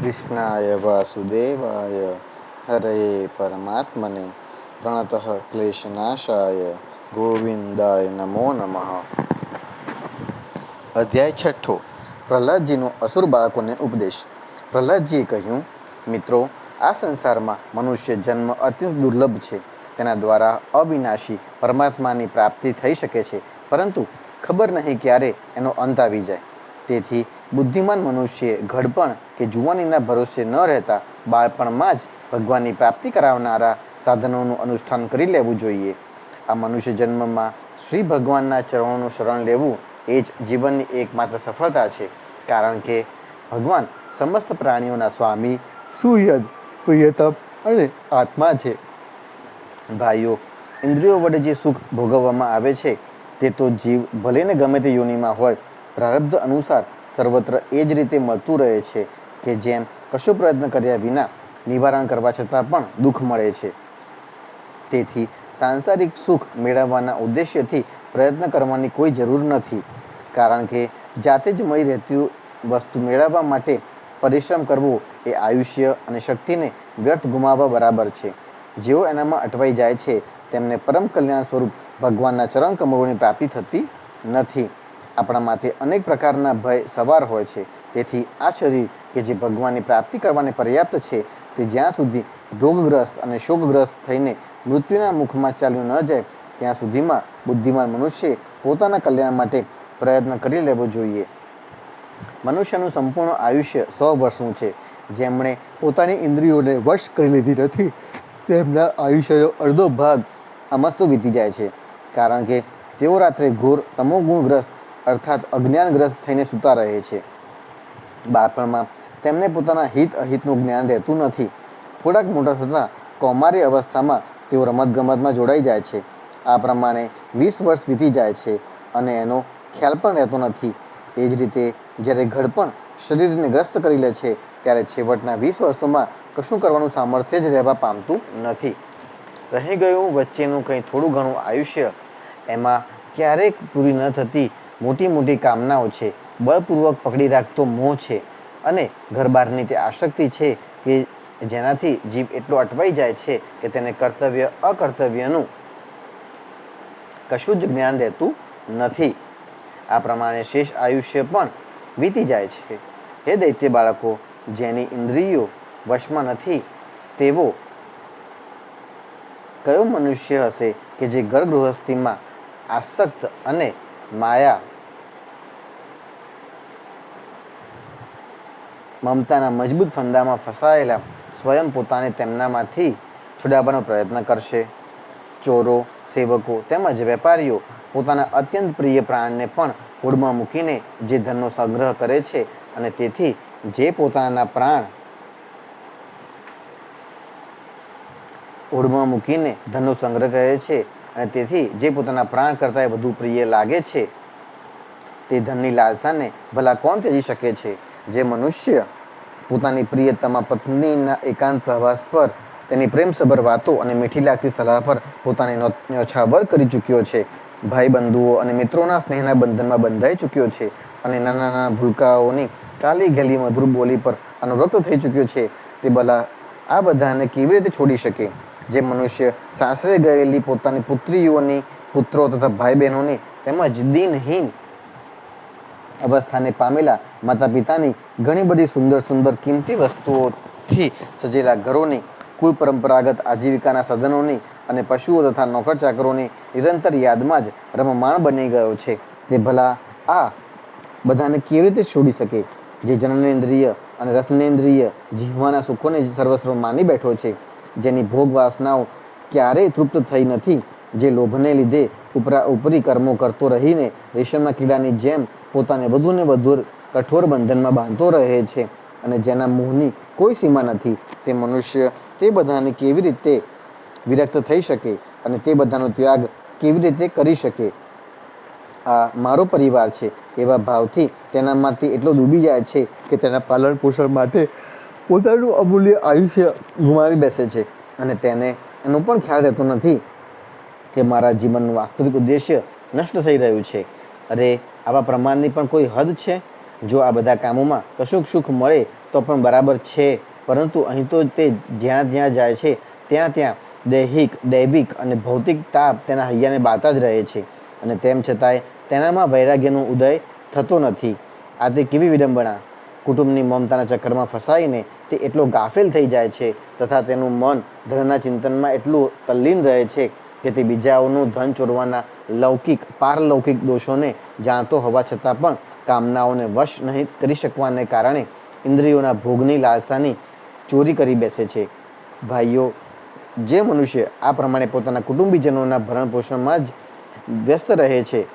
કૃષ્ણાય વાસુદેવાય હરે પરમાત્મને પ્રણતઃ ક્લેશનાશાય ગોવિંદાય નમો નમઃ. અધ્યાય છઠ્ઠો. પ્રહલાદજીનો અસુર બાળકોને ઉપદેશ. પ્રહલાદજીએ કહ્યું, મિત્રો, આ સંસારમાં મનુષ્ય જન્મ અત્યંત દુર્લભ છે. તેના દ્વારા અવિનાશી પરમાત્માની પ્રાપ્તિ થઈ શકે છે, પરંતુ ખબર નહીં ક્યારે એનો અંત આવી જાય. તેથી બુદ્ધિમાન મનુષ્યએ ઘડપણ કે જુવાનીના ભરોસે ન રહેતા બાળપણમાં જ ભગવાનની પ્રાપ્તિ કરાવનારા સાધનોનું અનુષ્ઠાન કરી લેવું જોઈએ. આ મનુષ્ય જન્મમાં શ્રી ભગવાનના ચરણોનું શરણ લેવું એ જ જીવનની એકમાત્ર સફળતા છે, કારણ કે ભગવાન સમસ્ત પ્રાણીઓના સ્વામી, સુહૃદ, પ્રિયતમ અને આત્મા છે. ભાઈઓ, ઇન્દ્રિયો વડે જે સુખ ભોગવવામાં આવે છે તે તો જીવ ભલેને ગમે તે યોનિમાં હોય, પ્રારબ્ધ અનુસાર સર્વત્ર એ જ રીતે મળતું રહે છે કે જેમ કશો પ્રયત્ન કર્યા વિના નિવારણ કરવા છતાં પણ દુઃખ મળે છે. તેથી સાંસારિક સુખ મેળવવાના ઉદ્દેશ્યથી પ્રયત્ન કરવાની કોઈ જરૂર નથી, કારણ કે જાતે જ મળી રહેતી વસ્તુ મેળવવા માટે પરિશ્રમ કરવો એ આયુષ્ય અને શક્તિને વ્યર્થ ગુમાવવા બરાબર છે. જેઓ એનામાં અટવાઈ જાય છે તેમને પરમ કલ્યાણ સ્વરૂપ ભગવાનના ચરણ કમળોની પ્રાપ્તિ થતી નથી. આપણા માથે અનેક પ્રકારના ભય સવાર હોય છે, તેથી આ શરીર કે જે ભગવાનની પ્રાપ્તિ કરવાને પર્યાપ્ત છે તે જ્યાં સુધી રોગગ્રસ્ત અને શોકગ્રસ્ત થઈને મૃત્યુના મુખમાં ચાલ્યું ન જાય ત્યાં સુધીમાં બુદ્ધિમાન મનુષ્યએ પોતાના કલ્યાણ માટે પ્રયત્ન કરી લેવો જોઈએ. મનુષ્યનું સંપૂર્ણ આયુષ્ય 100 વર્ષનું છે. જેમણે પોતાની ઇન્દ્રિયોને વશ કરી લીધી નથી તેમના આયુષ્યનો અડધો ભાગ અમસ્તો વીતી જાય છે, કારણ કે તેઓ રાત્રે ઘોર તમોગુણગ્રસ્ત અર્થાત અજ્ઞાનગ્રસ્ત થઈને સૂતા રહે છે. બાળપણમાં તેમને પોતાના હિત અહિતનું જ્ઞાન રહેતું નથી. થોડાક મોટા થતાં કૌમારી અવસ્થામાં તેઓ રમતગમતમાં જોડાઈ જાય છે. આ પ્રમાણે 20 વર્ષ વીતી જાય છે અને એનો ખ્યાલ પણ રહેતો નથી. એ જ રીતે જ્યારે ઘડપણ શરીરને ગ્રસ્ત કરી લે છે ત્યારે છેવટના 20 વર્ષોમાં કશું કરવાનું સામર્થ્ય જ રહેવા પામતું નથી. રહી ગયું વચ્ચેનું કંઈ થોડું ઘણું આયુષ્ય, એમાં ક્યારેક પૂરી ન થતી મોટી મોટી કામનાઓ છે, બળપૂર્વક પકડી રાખતો મોહ છે અને ઘરબારની તે આસક્તિ છે કે જેનાથી જીવ એટલો અટવાઈ જાય છે કે તેને કર્તવ્ય અકર્તવ્યનું કશું જ જ્ઞાન રહેતું નથી. આ પ્રમાણે શેષ આયુષ્ય પણ વીતી જાય છે. હે દૈત્ય બાળકો, જેની ઇન્દ્રિયો વશમાં નથી તેવો કયો મનુષ્ય હશે કે જે ઘર ગૃહસ્થીમાં આસક્ત અને માયા મમતાના મજબૂત ફંદામાં ફસાયેલા સ્વયં પોતાને તેમનામાંથી છોડાવવાનો પ્રયત્ન કરશે? ચોરો, સેવકો તેમજ વેપારીઓ પોતાના અત્યંત પ્રિય પ્રાણને પણ હોડમાં મૂકીને જે ધનનો સંગ્રહ કરે છે અને તેથી જે પોતાના પ્રાણ હોડમાં મૂકીને ધનનો સંગ્રહ કરે છે અને તેથી જે પોતાના પ્રાણ કરતાં વધુ પ્રિય લાગે છે તે ધનની લાલસાને ભલા કોણ ત્યજી શકે છે? જે મનુષ્ય પોતાની પ્રિયતમા પત્નીના એકાંત સહવાસ પર, તેની પ્રેમસભર વાતો અને મીઠી લાગતી સલાહ પર પોતાને ન્યોછાવર કરી ચૂક્યો છે, ભાઈ બંધુઓ અને મિત્રોના સ્નેહના બંધનમાં બંધાઈ ચૂક્યો છે અને નાના નાના ભૂલકાઓની કાલી ગેલી મધુર બોલી પર અનુરક્ત થઈ ચૂક્યો છે, તે ભલા આ બધાને કેવી રીતે છોડી શકે? જે મનુષ્ય સાસરે ગયેલી પોતાની પુત્રીઓની, પુત્રો તથા ભાઈ બહેનોની તેમજ દિનહીન અવસ્થાને પામેલા માતા પિતાની ઘણી બધી સુંદર સુંદર કિંમતી વસ્તુઓથી સજેલા ઘરોની, કુલ પરંપરાગત આજીવિકાના સાધનોની અને પશુઓ તથા નોકર ચાકરોની નિરંતર યાદમાં જ રમમાણ બની ગયો છે, તે ભલા આ બધાને કેવી રીતે છોડી શકે? જે જનનેન્દ્રિય અને રસનેન્દ્રિય જીવવાના સુખોને સર્વસ્વ માની બેઠો છે, જેની ભોગ વાસનાઓ ક્યારેય તૃપ્ત થઈ નથી, જે લોભને લીધે ઉપરા ઉપરી કર્મો કરતો રહીને રેશમના કીડાની જેમ પોતાને વધુ ને વધુ કઠોર બંધનમાં બાંધતો રહે છે અને જેના મોહની કોઈ સીમા નથી, તે મનુષ્ય તે બધાને કેવી રીતે વિરક્ત થઈ શકે અને તે બધાનો ત્યાગ કેવી રીતે કરી શકે? આ મારો પરિવાર છે એવા ભાવથી તેનામાંથી એટલો ડૂબી જાય છે કે તેના પાલન પોષણ માટે પોતાનું અમૂલ્ય આયુષ્ય ગુમાવી બેસે છે અને તેને એનો પણ ખ્યાલ રહેતો નથી કે મારા જીવનનું વાસ્તવિક ઉદ્દેશ્ય નષ્ટ થઈ રહ્યું છે. અરે, આવા પ્રમાણની પણ કોઈ હદ છે? જો આ બધા કામોમાં કશુંક સુખ મળે તો પણ બરાબર છે, પરંતુ અહીં તો તે જ્યાં જ્યાં જાય છે ત્યાં ત્યાં દૈવિક અને ભૌતિક તાપ તેના હૈયાને બાળતા જ રહે છે, અને તેમ છતાંય તેનામાં વૈરાગ્યનો ઉદય થતો નથી. આ તે કેવી વિડંબણા! કુટુંબની મમતાના ચક્કરમાં ફસાઈને તે એટલો ગાફેલ થઈ જાય છે તથા તેનું મન ધનના ચિંતનમાં એટલું તલ્લીન રહે છે કે તે બીજાઓનું ધન ચોરવાના પારલૌકિક દોષોને જાણતો હોવા છતાં પણ કામનાઓને વશ નહીં કરી શકવાને કારણે ઇન્દ્રિયોના ભોગની લાલસાની ચોરી કરી બેસે છે. ભાઈઓ, જે મનુષ્ય આ પ્રમાણે પોતાના કુટુંબીજનોના ભરણ પોષણમાં જ વ્યસ્ત રહે છે,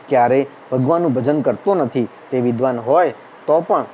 ક્યારેય ભગવાનનું ભજન કરતો નથી, તે વિદ્વાન હોય તો પણ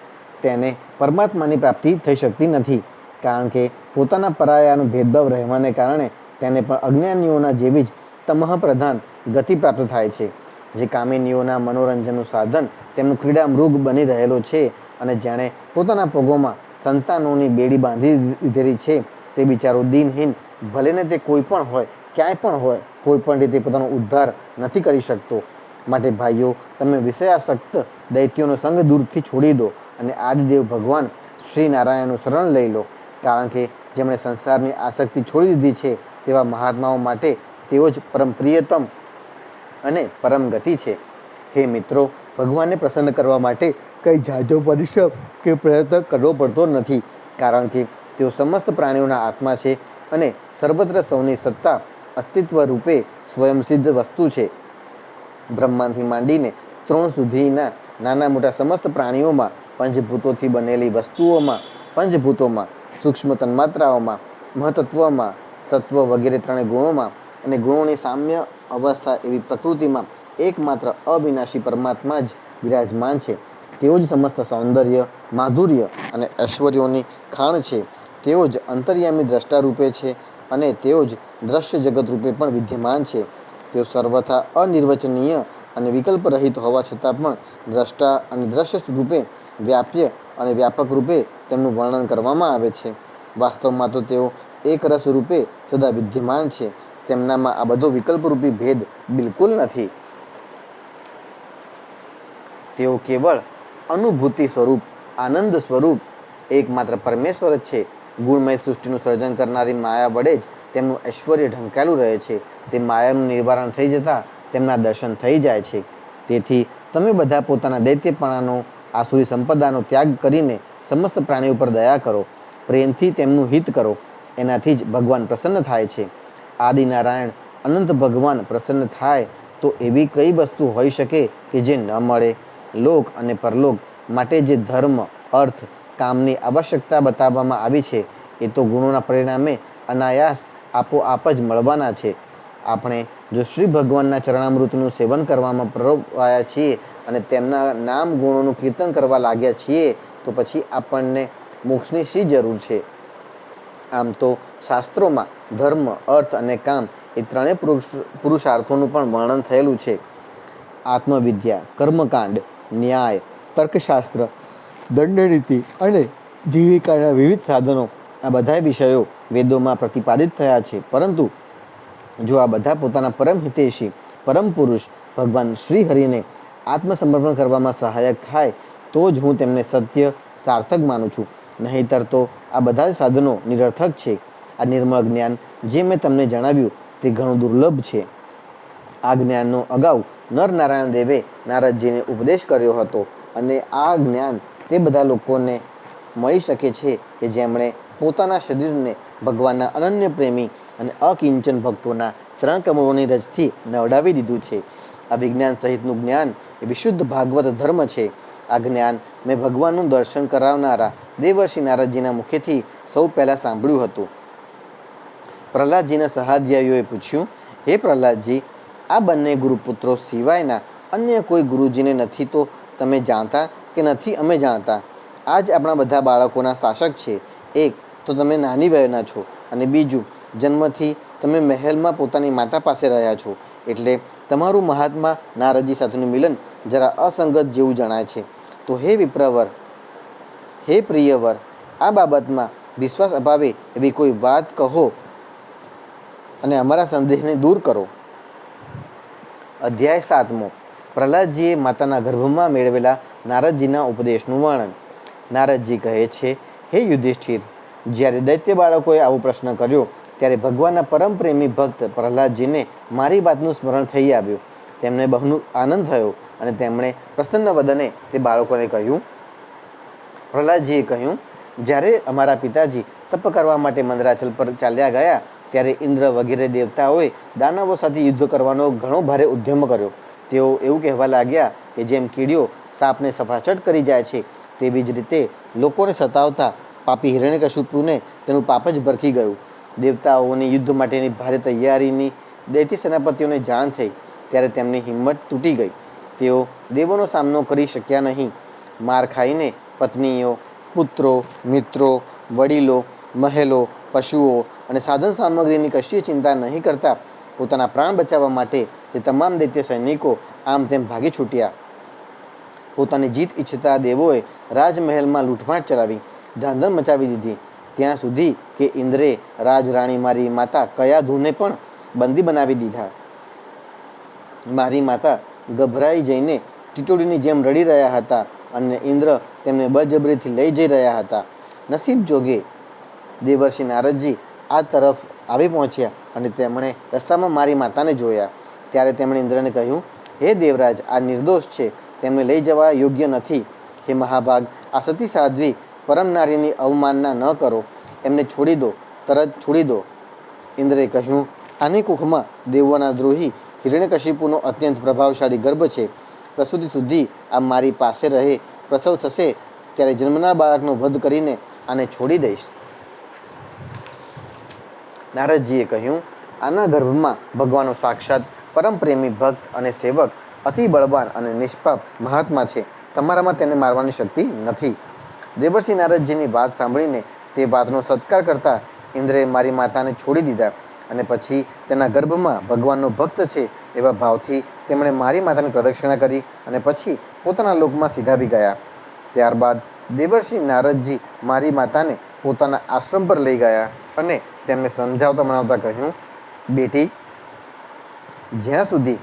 તેને પરમાત્માની પ્રાપ્તિ થઈ શકતી નથી, કારણ કે પોતાના પરાયાનો ભેદભાવ રહેવાને કારણે તેને પણ અજ્ઞાનીઓના જેવી જ તમઃ પ્રધાન ગતિ પ્રાપ્ત થાય છે. જે કામિનીઓના મનોરંજનનું સાધન તેમનું ક્રીડા મૃગ બની રહેલો છે અને જેણે પોતાના પગોમાં સંતાનોની બેડી બાંધી દીધેલી છે, તે બિચારો દિનહીન ભલેને તે કોઈ પણ હોય, ક્યાંય પણ હોય, કોઈ પણ રીતે પોતાનો ઉદ્ધાર નથી કરી શકતો. માટે ભાઈઓ, તમે વિષયાસક્ત દૈત્યોનો સંગ દૂરથી છોડી દો અને આદિદેવ ભગવાન શ્રી નારાયણનું શરણ લઈ લો, કારણ કે જેમણે સંસારની આસક્તિ છોડી દીધી છે તેવા મહાત્માઓ માટે તેઓ જ પરમ પ્રિયતમ અને પરમ ગતિ છે. હે મિત્રો, ભગવાનને પ્રસન્ન કરવા માટે કંઈ ઝાઝો પરિશ્રમ કે પ્રયત્ન કરવો પડતો નથી, કારણ કે તેઓ સમસ્ત પ્રાણીઓના આત્મા છે અને સર્વત્ર સૌની સત્તા અસ્તિત્વ રૂપે સ્વયંસિદ્ધ વસ્તુ છે. બ્રહ્માંડથી માંડીને ત્રણ સુધીના નાના મોટા સમસ્ત પ્રાણીઓમાં, પંચભૂતોથી બનેલી પંચભૂતોમાં, સૂક્ષ્મ તન્માત્રાઓમાં, મહતત્વમાં, સત્વ વગેરે ત્રણેય ગુણોમાં અને ગુણોની સામ્ય અવસ્થા એવી પ્રકૃતિમાં એકમાત્ર અવિનાશી પરમાત્મા જ વિરાજમાન છે. તેઓ જ સમસ્ત સૌંદર્ય, માધુર્ય અને ઐશ્વર્યોની ખાણ છે. તેઓ જ અંતર્યામી દ્રષ્ટા રૂપે છે અને તેઓ જ દ્રશ્ય જગત રૂપે પણ વિદ્યમાન છે. તેઓ સર્વથા અનિર્વચનીય અને વિકલ્પ રહિત હોવા છતાં પણ દ્રષ્ટા અને દ્રશ્ય રૂપે, વ્યાપ્ય અને વ્યાપક રૂપે તેમનું વર્ણન કરવામાં આવે છે. વાસ્તવમાં તો તેઓ એક રસ રૂપે સદા વિદ્યમાન છે. તેમનામાં આ બધો વિકલ્પરૂપી ભેદ બિલકુલ નથી. તેઓ કેવળ અનુભૂતિ સ્વરૂપ, આનંદ સ્વરૂપ એકમાત્ર પરમેશ્વર જ છે. ગુણમય સૃષ્ટિનું સર્જન કરનારી માયા વડે જ તેમનું ઐશ્વર્ય ઢંકાયેલું રહે છે. તે માયાનું નિવારણ થઈ જતાં તેમના દર્શન થઈ જાય છે. તેથી તમે બધા પોતાના દૈત્યપણાનો, આસુરી સંપદાનો ત્યાગ કરીને સમસ્ત પ્રાણીઓ પર દયા કરો, પ્રેમથી તેમનું હિત કરો. એનાથી જ ભગવાન પ્રસન્ન થાય છે. આદિનારાયણ અનંત ભગવાન પ્રસન્ન થાય તો એવી કઈ વસ્તુ હોઈ શકે કે જે ન મળે? લોક અને પરલોક માટે જે ધર્મ, અર્થ, કામની આવશ્યકતા બતાવવામાં આવી છે એ તો ગુણોના પરિણામે અનાયાસ આપોઆપ જ મળવાના છે. આપણે જો શ્રી ભગવાનના ચરણામૃતનું સેવન કરવામાં પરોવાયા છીએ અને તેમના નામ ગુણોનું કીર્તન કરવા લાગ્યા છીએ તો પછી આપણને મોક્ષની શી જરૂર છે? આમ તો શાસ્ત્રોમાં ધર્મ, અર્થ અને કામ એ ત્રણેય પુરુષાર્થોનું પણ વર્ણન થયેલું છે. આત્મવિદ્યા, કર્મકાંડ, ન્યાય, તર્કશાસ્ત્ર, દંડનીતિ અને જીવિકાના વિવિધ સાધનો, આ બધા વિષયો વેદોમાં પ્રતિપાદિત થયા છે. પરંતુ જો આ બધા પોતાના પરમ હિતેશી, પરમ પુરુષ ભગવાન શ્રી હરિને આત્મસમર્પણ કરવામાં સહાયક થાય તો જ હું તેમને સત્ય, સાર્થક માનું છું. નહીંતર તો આ બધા સાધનો નિરર્થક છે. આ નિર્મળ જ્ઞાન જે મેં તમને જણાવ્યું તે ઘણું દુર્લભ છે. આ જ્ઞાનનો અગાઉ નરનારાયણ દેવે નારદજીને ઉપદેશ કર્યો હતો અને આ જ્ઞાન તે બધા લોકોને મળી શકે છે કે જેમણે પોતાના શરીરને ભગવાનના અનન્ય પ્રેમી અને અકિંચન ભક્તોના ચરણકમળોની રજથી નવડાવી દીધું છે. આ વિજ્ઞાન સહિતનું જ્ઞાન એ વિશુદ્ધ ભાગવત ધર્મ છે. આ જ્ઞાન મેં ભગવાનનું દર્શન કરાવનારા દેવર્ષિ નારદજીના મુખેથી સૌ પહેલાં સાંભળ્યું હતું. પ્રહલાદજીના સહાધ્યાયીઓએ પૂછ્યું, હે પ્રહલાદજી, આ બંને ગુરુપુત્રો સિવાયના અન્ય કોઈ ગુરુજીને નથી તો તમે જાણતા કે નથી અમે જાણતા? આ જ આપણા બધા બાળકોના શાસક છે. એક તો તમે નાની વયના છો અને બીજું જન્મથી તમે મહેલમાં પોતાની માતા પાસે રહ્યા છો, એટલે તમારું મહાત્મા નારદજી સાથેનું મિલન જરા અસંગત જેવું જણાય છે. તો હે વિપ્રવર, હે પ્રિયવર, આ બાબતમાં વિશ્વાસ અપાવે એવી કોઈ વાત કહો અને અમારા સંદેહને દૂર કરો. અધ્યાય 7. પ્રહલાદજીએ માતાના ગર્ભમાં મેળવેલા નારદજીના ઉપદેશનું વર્ણન. નારદજી કહે છે, હે યુધિષ્ઠિર, જ્યારે દૈત્ય બાળકોએ આવો પ્રશ્ન કર્યો ત્યારે ભગવાનના પરમ પ્રેમી ભક્ત પ્રહલાદજીને મારી વાતનું સ્મરણ થઈ આવ્યું. તેમને બહુ આનંદ થયો અને તેમણે પ્રસન્ન વદને તે બાળકોને કહ્યું. પ્રહલાદજીએ કહ્યું, જ્યારે અમારા પિતાજી તપ કરવા માટે મંદરાચલ પર ચાલ્યા ગયા ત્યારે ઇન્દ્ર વગેરે દેવતાઓએ દાનવો સાથે યુદ્ધ કરવાનો ઘણો ભારે ઉદ્યમ કર્યો. તેઓ એવું કહેવા લાગ્યા કે જેમ કીડીઓ સાપને સફાચટ કરી જાય છે તેવી જ રીતે લોકોને સતાવતા પાપી હિરણ્યકશિપુને તેનું પાપ જ ભરખી ગયું. દેવતાઓની યુદ્ધ માટેની ભારે તૈયારીની દૈત્ય સેનાપતિઓને જાણ થઈ ત્યારે તેમની હિંમત તૂટી ગઈ. તેઓ દેવોનો સામનો કરી શક્યા નહીં. માર ખાઈને પત્નીઓ, પુત્રો, મિત્રો, વડીલો, મહેલો, પશુઓ અને સાધન સામગ્રીની કશી ચિંતા નહીં કરતા પોતાના પ્રાણ બચાવવા માટે તે તમામ દૈત્ય સૈનિકો આમ તેમ ભાગી છૂટ્યા. પોતાની જીત ઈચ્છતા દેવોએ રાજમહેલમાં લૂંટફાટ ચલાવી ધાંધણ મચાવી દીધી, ત્યાં સુધી કે ઇન્દ્રે રાજરાણી મારી માતા કયાધુને પણ બંદી બનાવી દીધા. મારી માતા ગભરાઈ જઈને ટીટોડીની જેમ રડી રહ્યા હતા અને ઇન્દ્ર તેમને બળજબરીથી લઈ જઈ રહ્યા હતા. નસીબ જોગે દેવર્ષિ નારદજી આ તરફ આવી પહોંચ્યા અને તેમણે રસ્તામાં મારી માતાને જોયા. ત્યારે તેમણે ઇન્દ્રને કહ્યું, હે દેવરાજ, આ નિર્દોષ છે, તેમને લઈ જવા યોગ્ય નથી. હે મહાભાગ, આ સતી સાધ્વી પરમ નારીની અવમાનના ન કરો, એમને છોડી દો, તરત છોડી દો. ઇન્દ્રે કહ્યું, આની કુખમાં દેવોના દ્રોહી હિરણ્યકશિપુનો અત્યંત પ્રભાવશાળી ગર્ભ છે. પ્રસૂતિ સુધી આ મારી પાસે રહે, પ્રસવ થશે ત્યારે જન્મનાર બાળકનો વધ કરીને આને છોડી દઈશ. નારદજીએ કહ્યું, આના ગર્ભમાં ભગવાનનો સાક્ષાત પરમ પ્રેમી ભક્ત અને સેવક અતિ બળવાન અને નિષ્પાપ મહાત્મા છે. તમારામાં તેને મારવાની શક્તિ નથી. દેવર્ષિ નારદજીની વાત સાંભળીને તે વાતનો સત્કાર કરતા ઇન્દ્રે મારી માતાને છોડી દીધા અને પછી તેના ગર્ભમાં ભગવાનનો ભક્ત છે એવા ભાવથી તેમણે મારી માતાની પ્રદક્ષિણા કરી અને પછી પોતાના લોકમાં સીધાવી ગયા. ત્યારબાદ દેવર્ષિ નારદજી મારી માતાને પોતાના આશ્રમ પર લઈ ગયા અને તેમને સમજાવતા મનાવતા કહ્યું, બેટી, જ્યાં સુધી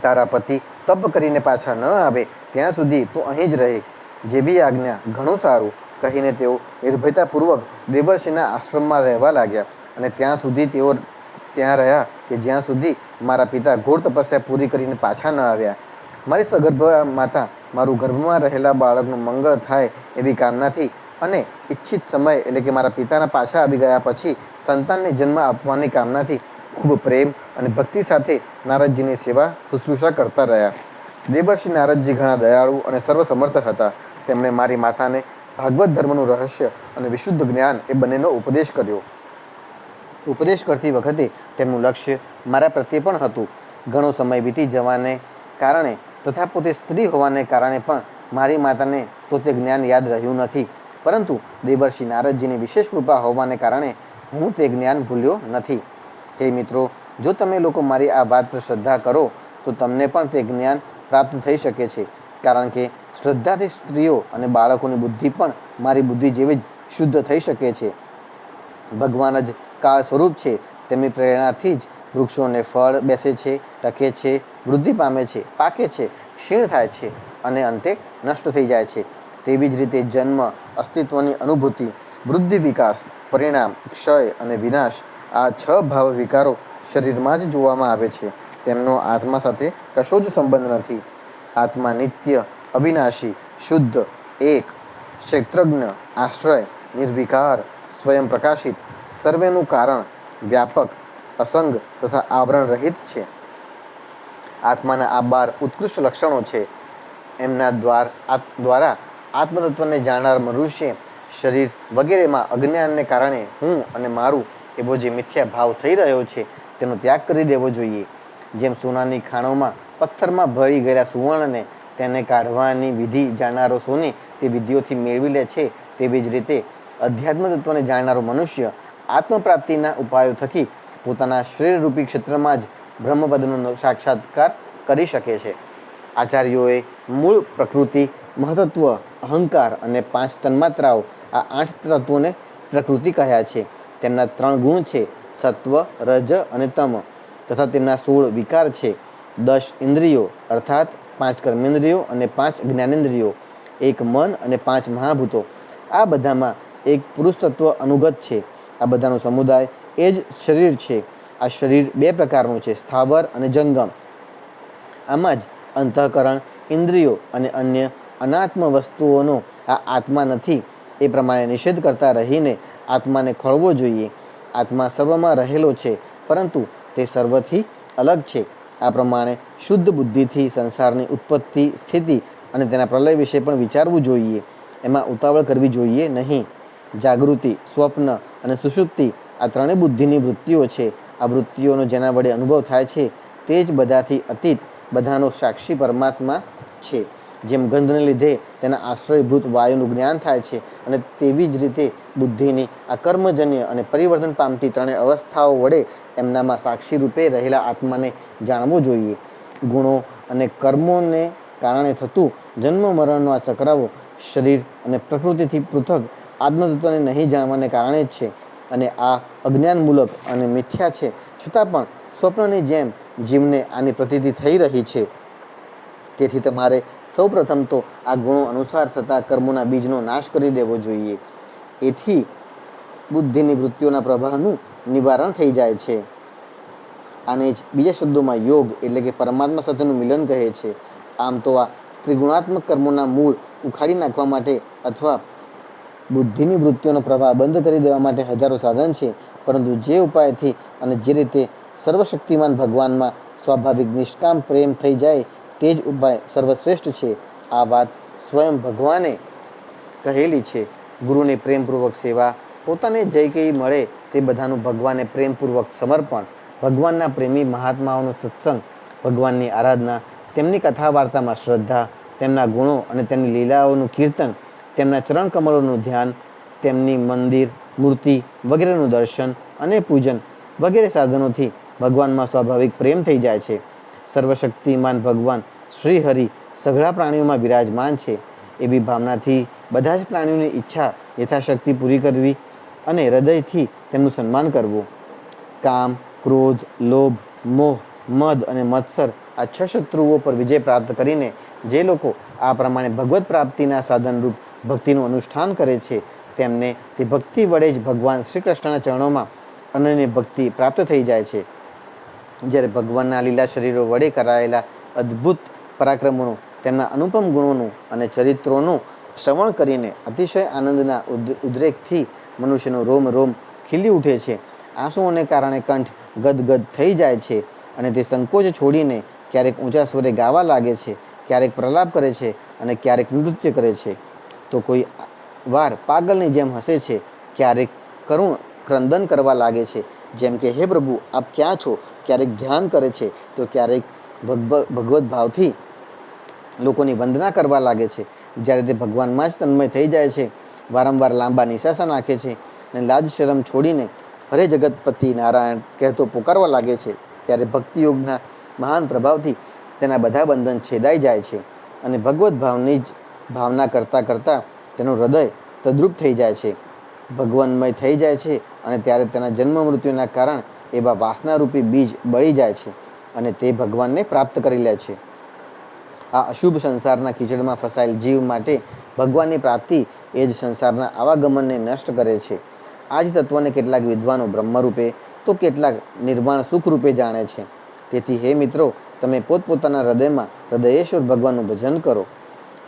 તારા પતિ તપ કરીને પાછા ન આવે ત્યાં સુધી તું અહીં જ રહે. જેવી આજ્ઞા, ઘણું સારું, કહીને તેઓ નિર્ભયતાપૂર્વક દેવર્ષિના આશ્રમમાં રહેવા લાગ્યા અને ત્યાં સુધી તેઓ ત્યાં રહ્યા કે જ્યાં સુધી મારા પિતા ઘોર તપસ્યા પૂરી કરીને પાછા ન આવ્યા. મારી સગર્ભ માતા મારું ગર્ભમાં રહેલા બાળકનું મંગળ થાય એવી કામનાથી અને ઈચ્છિત સમય એટલે કે મારા પિતાના પાછા આવી ગયા પછી સંતાનને જન્મ આપવાની કામનાથી ખૂબ પ્રેમ અને ભક્તિ સાથે નારદજીની સેવા શુશ્રૂષા કરતા રહ્યા. દેવર્ષિ નારદજી ઘણા દયાળુ અને સર્વસમર્થ હતા. તેમણે મારી માતાને ભાગવત ધર્મનું રહસ્ય અને વિશુદ્ધ જ્ઞાન એ બંનેનો ઉપદેશ કર્યો. ઉપદેશ કરતી વખતે તેમનું લક્ષ્ય મારા પ્રત્યે પણ હતું. ઘણો સમય વીતી જવાને કારણે તથા પોતે સ્ત્રી હોવાને કારણે પણ મારી માતાને તો તે જ્ઞાન યાદ રહ્યું નથી, પરંતુ દેવર્ષિ નારદજીની વિશેષ કૃપા હોવાને કારણે હું તે જ્ઞાન ભૂલ્યો નથી. હે મિત્રો, જો તમે લોકો મારી આ વાત પર શ્રદ્ધા કરો તો તમને પણ તે જ્ઞાન પ્રાપ્ત થઈ શકે છે, કારણ કે શ્રદ્ધાથી સ્ત્રીઓ અને બાળકોની બુદ્ધિ પણ મારી બુદ્ધિ જેવી જ શુદ્ધ થઈ શકે છે. ભગવાન જ કાળ સ્વરૂપ છે. તેમની પ્રેરણાથી જ વૃક્ષોને ફળ બેસે છે, ટકે છે, વૃદ્ધિ પામે છે, પાકે છે, ક્ષીણ થાય છે અને અંતે નષ્ટ થઈ જાય છે. તેવી જ રીતે જન્મ, અસ્તિત્વની અનુભૂતિ, વૃદ્ધિ, વિકાસ, પરિણામ, ક્ષય અને વિનાશ, આ 6 ભાવ વિકારો શરીરમાં જ જોવામાં આવે છે. તેમનો આત્મા સાથે કશો જ સંબંધ નથી. આત્મા નિત્ય, અવિનાશી, શુદ્ધ, એક, ક્ષેત્રજ્ઞ, આશ્રય, નિર્વિકાર, સ્વયં પ્રકાશિત, સર્વેનું કારણ, વ્યાપક, અસંગ તથા આવરણ રહિત છે. આત્માના આ 12 ઉત્કૃષ્ટ લક્ષણો છે. એમના દ્વારા આત્મતત્વને જાણનાર મનુષ્ય શરીર વગેરેમાં અજ્ઞાનને કારણે હું અને મારું એવો જે મિથ્યા ભાવ થઈ રહ્યો છે તેનો ત્યાગ કરી દેવો જોઈએ. જેમ સોનાની ખાણોમાં પથ્થરમાં ભળી ગયેલા સુવર્ણને તેને કાઢવાની વિધિ જાણનારો સોની તે વિધિઓથી મેળવી લે છે, તેવી જ રીતે અધ્યાત્મ તત્વને જાણનારો મનુષ્ય આત્મપ્રાપ્તિના ઉપાયો થકી પોતાના શરીરરૂપી ક્ષેત્રમાં જ બ્રહ્મપદનો સાક્ષાત્કાર કરી શકે છે. આચાર્યોએ મૂળ, પ્રકૃતિ, મહતત્વ, અહંકાર અને 5 તન્માત્રાઓ, આ 8 તત્વોને પ્રકૃતિ કહ્યા છે. તેમના 3 ગુણ છે, સત્વ, રજ અને તમ, તથા તેમના 16 વિકાર છે. 10 ઇન્દ્રિયો અર્થાત 5 કર્મેન્દ્રિયો અને 5 જ્ઞાનેન્દ્રિયો, એક મન અને 5 મહાભૂતો. આ બધામાં એક પુરુષ તત્વ અનુગત છે. આ બધાનો સમુદાય એ જ શરીર છે. આ શરીર 2 પ્રકારનું છે, સ્થાવર અને જંગમ. આમાં જ અંતઃકરણ, ઇન્દ્રિયો અને અન્ય અનાત્મ વસ્તુઓનો આ આત્મા નથી એ પ્રમાણે નિષેધ કરતા રહીને આત્માને ખોળવો જોઈએ. આત્મા સર્વમાં રહેલો છે, પરંતુ તે સર્વથી અલગ છે. આ પ્રમાણે શુદ્ધ બુદ્ધિથી સંસારની ઉત્પત્તિ, સ્થિતિ અને તેના પ્રલય વિશે પણ વિચારવું જોઈએ. એમાં ઉતાવળ કરવી જોઈએ નહીં. જાગૃતિ, સ્વપ્ન અને સુષુપ્તિ આ 3 બુદ્ધિની વૃત્તિઓ છે. આ વૃત્તિઓનો જેના વડે અનુભવ થાય છે તે જ બધાથી અતીત, બધાનો સાક્ષી પરમાત્મા છે. જેમ ગંધને લીધે તેના આશ્રયભૂત વાયુનું જ્ઞાન થાય છે, અને તેવી જ રીતે બુદ્ધિની આ કર્મજન્ય અને પરિવર્તન પામતી 3 અવસ્થાઓ વડે એમનામાં સાક્ષી રૂપે રહેલા આત્માને જાણવો જોઈએ. ગુણો અને કર્મોને કારણે થતું જન્મ મરણનો આ ચક્રાવો શરીર અને પ્રકૃતિથી પૃથક આત્મતત્વને નહીં જાણવાને કારણે જ છે, અને આ અજ્ઞાનમૂલક અને મિથ્યા છે. છતાં પણ સ્વપ્નની જેમ જીવને આની પ્રતીતિ થઈ રહી છે. તેથી તમારે સૌપ્રથમ તો આ ગુણો અનુસાર થતા કર્મોના બીજનો નાશ કરી દેવો જોઈએ. એથી બુદ્ધિની વૃત્તિઓના પ્રભાવનું નિવારણ થઈ જાય છે. આને જ બીજા શબ્દોમાં યોગ એટલે કે પરમાત્મા સાથેનું મિલન કહે છે. આમ તો આ ત્રિગુણાત્મક કર્મોના મૂળ ઉખાડી નાખવા માટે અથવા બુદ્ધિની વૃત્તિઓનો પ્રવાહ બંધ કરી દેવા માટે હજારો સાધન છે, પરંતુ જે ઉપાયથી અને જે રીતે સર્વશક્તિમાન ભગવાનમાં સ્વાભાવિક નિષ્કામ પ્રેમ થઈ જાય તે જ ઉપાય સર્વશ્રેષ્ઠ છે. આ વાત સ્વયં ભગવાને કહેલી છે. ગુરુને પ્રેમપૂર્વક સેવા, પોતાને જય કઈ મળે તે બધાનું ભગવાને પ્રેમપૂર્વક સમર્પણ, ભગવાનના પ્રેમી મહાત્માઓનો સત્સંગ, ભગવાનની આરાધના, તેમની કથા વાર્તામાં શ્રદ્ધા, તેમના ગુણો અને તેમની લીલાઓનું કીર્તન, તેમના ચરણ કમલોનું ધ્યાન, તેમની મંદિર, મૂર્તિ વગેરેનું દર્શન અને પૂજન વગેરે સાધનોથી ભગવાનમાં સ્વાભાવિક પ્રેમ થઈ જાય છે. સર્વશક્તિમાન ભગવાન શ્રી હરિ સઘળા પ્રાણીઓમાં વિરાજમાન છે એવી ભાવનાથી બધા જ પ્રાણીઓની ઈચ્છા યથાશક્તિ પૂરી કરવી અને હૃદયથી તેમનું સન્માન કરવું. કામ, ક્રોધ, લોભ, મોહ, મદ અને મત્સર આ 6 શત્રુઓ પર વિજય પ્રાપ્ત કરીને જે લોકો આ પ્રમાણે ભગવત પ્રાપ્તિના સાધનરૂપ ભક્તિનું અનુષ્ઠાન કરે છે તેમને તે ભક્તિ વડે જ ભગવાન શ્રી કૃષ્ણના ચરણોમાં અનન્ય ભક્તિ પ્રાપ્ત થઈ જાય છે. જ્યારે ભગવાનના લીલા શરીરો વડે કરાયેલા અદ્ભુત પરાક્રમોનું, તેમના અનુપમ ગુણોનું અને ચરિત્રોનું શ્રવણ કરીને અતિશય આનંદના ઉદ્રેકથી મનુષ્યનું રોમ રોમ ખીલી ઉઠે છે. આંસુઓને કારણે કંઠ ગદગદ થઈ જાય છે અને તે સંકોચ છોડીને ક્યારેક ઊંચા સ્વરે ગાવા લાગે છે, ક્યારેક પ્રલાપ કરે છે અને ક્યારેક નૃત્ય કરે છે. તો કોઈ વાર પાગલની જેમ હસે છે, ક્યારેક કરુણ ક્રંદન કરવા લાગે છે, જેમ કે હે પ્રભુ આપ ક્યાં છો. ક્યારેક ધ્યાન કરે છે તો ક્યારેક ભગવત ભાવથી લોકોની વંદના કરવા લાગે છે. જ્યારે તે ભગવાનમાં જ તન્મય થઈ જાય છે, વારંવાર લાંબા નિશાસા નાખે છે અને લાજ શરમ છોડીને હરે જગતપતિ નારાયણ કહેતો પુકારવા લાગે છે, ત્યારે ભક્તિયોગના મહાન પ્રભાવથી તેના બધા બંધન છેદાઈ જાય છે અને ભગવત ભાવની જ ભાવના કરતાં કરતાં તેનું હૃદય તદ્રુપ થઈ જાય છે, ભગવાનમય થઈ જાય છે અને ત્યારે તેના જન્મ મૃત્યુના કારણ એવા વાસનારૂપી બીજ બળી જાય છે અને તે ભગવાનને પ્રાપ્ત કરી લે છે. આ અશુભ સંસારના કીચડમાં ફસાયેલ જીવ માટે ભગવાનની પ્રાપ્તિ એ જ સંસારના આવાગમનને નષ્ટ કરે છે. આ જ તત્વને કેટલાક વિદ્વાનો બ્રહ્મરૂપે તો કેટલાક નિર્વાણ સુખરૂપે જાણે છે. તેથી હે મિત્રો, તમે પોતપોતાના હૃદયમાં હૃદયેશ્વર ભગવાનનું ભજન કરો.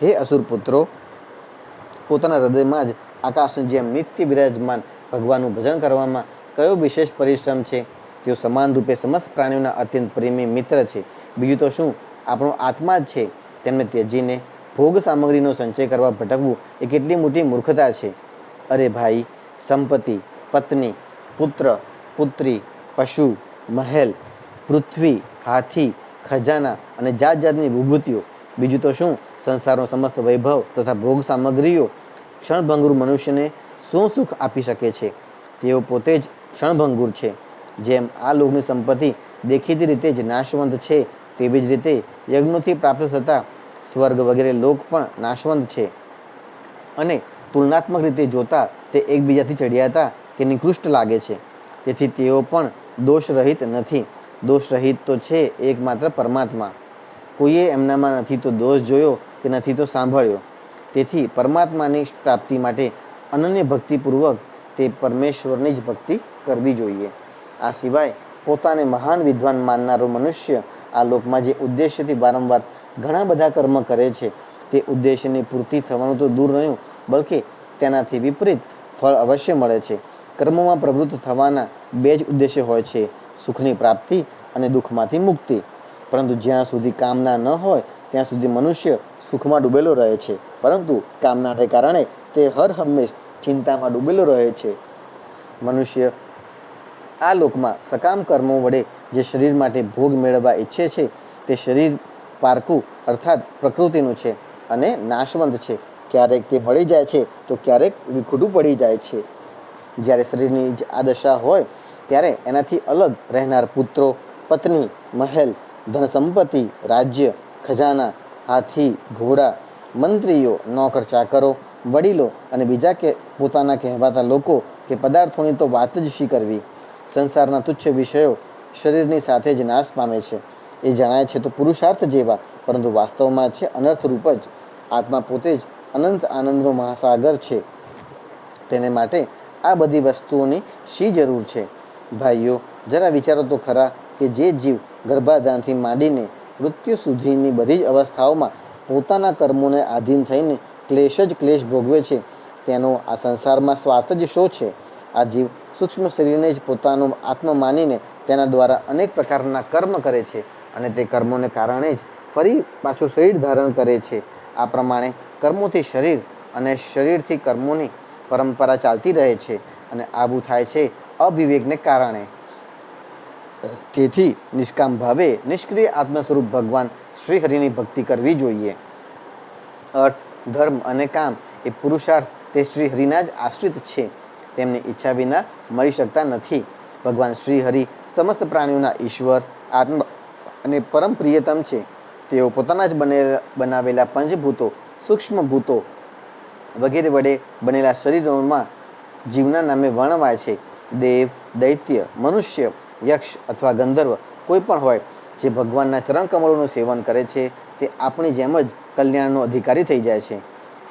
હે અસુર પુત્રો, પોતાના હૃદયમાં જ આકાશની જેમ નિત્ય વિરાજમાન ભગવાનનું ભજન કરવામાં કયો વિશેષ પરિશ્રમ છે. તેઓ સમાન રૂપે સમસ્ત પ્રાણીઓના અત્યંત પ્રેમી મિત્ર છે. બીજું તો શું, આપણો આત્મા જ છે. તેમને ત્યજીને ભોગ સામગ્રીનો સંચય કરવા ભટકવું એ કેટલી મોટી મૂર્ખતા છે. અરે ભાઈ, સંપત્તિ, પત્ની, પુત્ર, પુત્રી, પશુ, મહેલ, પૃથ્વી, હાથી, ખજાના અને જાત જાતની વિભૂતિઓ, બીજું તો શું સંસારનો સમસ્ત વૈભવ તથા ભોગ સામગ્રીઓ ક્ષણભંગુર મનુષ્યને શું સુખ આપી શકે છે. તેઓ પોતે જ ક્ષણભંગુર છે. જેમ આ લોકની સંપત્તિ દેખીતી રીતે જ નાશવંત છે, તેવી જ રીતે યજ્ઞોથી પ્રાપ્ત થતા સ્વર્ગ વગેરે લોક પણ નાશવંત છે અને તુલનાત્મક રીતે જોતા તે એકબીજાથી ચડિયાતા કે નિકૃષ્ટ લાગે છે. તેથી તેઓ પણ દોષરહિત નથી. દોષરહિત તો છે એકમાત્ર પરમાત્મા. કોઈએ એમનામાં નથી તો દોષ જોયો કે નથી તો સાંભળ્યો. તેથી પરમાત્માની પ્રાપ્તિ માટે અનન્ય ભક્તિપૂર્વક તે પરમેશ્વરની જ ભક્તિ કરવી જોઈએ. આ સિવાય પોતાને મહાન વિદ્વાન માનનારો મનુષ્ય આ લોકમાં જે ઉદ્દેશ્યથી વારંવાર ઘણા બધા કર્મ કરે છે તે ઉદ્દેશ્યની પૂર્તિ થવાનું તો દૂર રહ્યું, બલકે તેનાથી વિપરીત ફળ અવશ્ય મળે છે. કર્મોમાં પ્રવૃત્ત થવાના બે જ ઉદ્દેશ્ય હોય છે, સુખની પ્રાપ્તિ અને દુઃખમાંથી મુક્તિ. પરંતુ જ્યાં સુધી કામના ન હોય ત્યાં સુધી મનુષ્ય સુખમાં ડૂબેલો રહે છે, પરંતુ કામનાને કારણે તે હર હંમેશ ચિંતામાં ડૂબેલો રહે છે. મનુષ્ય આ લોકમાં સકામ કર્મો વડે જે શરીર માટે ભોગ મેળવવા ઈચ્છે છે તે શરીર પારકું અર્થાત પ્રકૃતિનું છે અને નાશવંત છે. ક્યારેક તે મળી જાય છે તો ક્યારેક વિખૂટું પડી જાય છે. જ્યારે શરીરની જ આ દશા હોય ત્યારે એનાથી અલગ રહેનાર પુત્રો, પત્ની, મહેલ, ધન સંપત્તિ, રાજ્ય, ખજાના, હાથી, ઘોડા, મંત્રીઓ, નોકર ચાકરો, વડીલો અને બીજા કે પોતાના કહેવાતા લોકો કે પદાર્થોની તો વાત જ શી કરવી. સંસારના તુચ્છ વિષયો શરીરની સાથે જ નાશ પામે છે. એ જણાય છે તો પુરુષાર્થ જેવા, પરંતુ વાસ્તવમાં છે અનર્થરૂપ જ. આત્મા પોતે જ અનંત આનંદનો મહાસાગર છે. તેને માટે આ બધી વસ્તુઓની શી જરૂર છે? ભાઈઓ, જરા વિચારો તો ખરા કે જે જીવ ગર્ભાધાનથી માંડીને મૃત્યુ સુધીની બધી જ અવસ્થાઓમાં પોતાના કર્મોને આધીન થઈને ક્લેશ જ ક્લેશ ભોગવે છે, તેનો આ સંસારમાં સ્વાર્થ જ શો છે? આ જીવ સૂક્ષ્મ શરીરને જ પોતાનું આત્મા માનીને તેના દ્વારા અનેક પ્રકારના કર્મ કરે છે અને તે કર્મોને કારણે જ ફરી પાછું શરીર ધારણ કરે છે. આ પ્રમાણે કર્મોથી શરીર અને શરીરથી કર્મોની પરંપરા ચાલતી રહે છે અને આવું થાય છે અવિવેકને કારણે. તેથી નિષ્કામ ભાવે નિષ્ક્રિય આત્મ સ્વરૂપ ભગવાન શ્રીહરિની ભક્તિ કરવી જોઈએ. અર્થ, ધર્મ અને કામ એ પુરુષાર્થ તે શ્રીહરિના જ આશ્રિત છે. તેમની ઈચ્છા વિના મળી શકતા નથી. ભગવાન શ્રીહરિ સમસ્ત પ્રાણીઓના ઈશ્વર, આત્મા અને પરમ પ્રિયતમ છે. તેઓ પોતાના જ બનાવેલા પંચભૂતો, સૂક્ષ્મ ભૂતો વગેરે વડે બનેલા શરીરોમાં જીવના નામે વર્ણવાય છે. દેવ, દૈત્ય, મનુષ્ય, યક્ષ અથવા ગંધર્વ કોઈ પણ હોય, જે ભગવાનના ચરણકમળોનું સેવન કરે છે તે આપણી જેમ જ કલ્યાણનો અધિકારી થઈ જાય છે.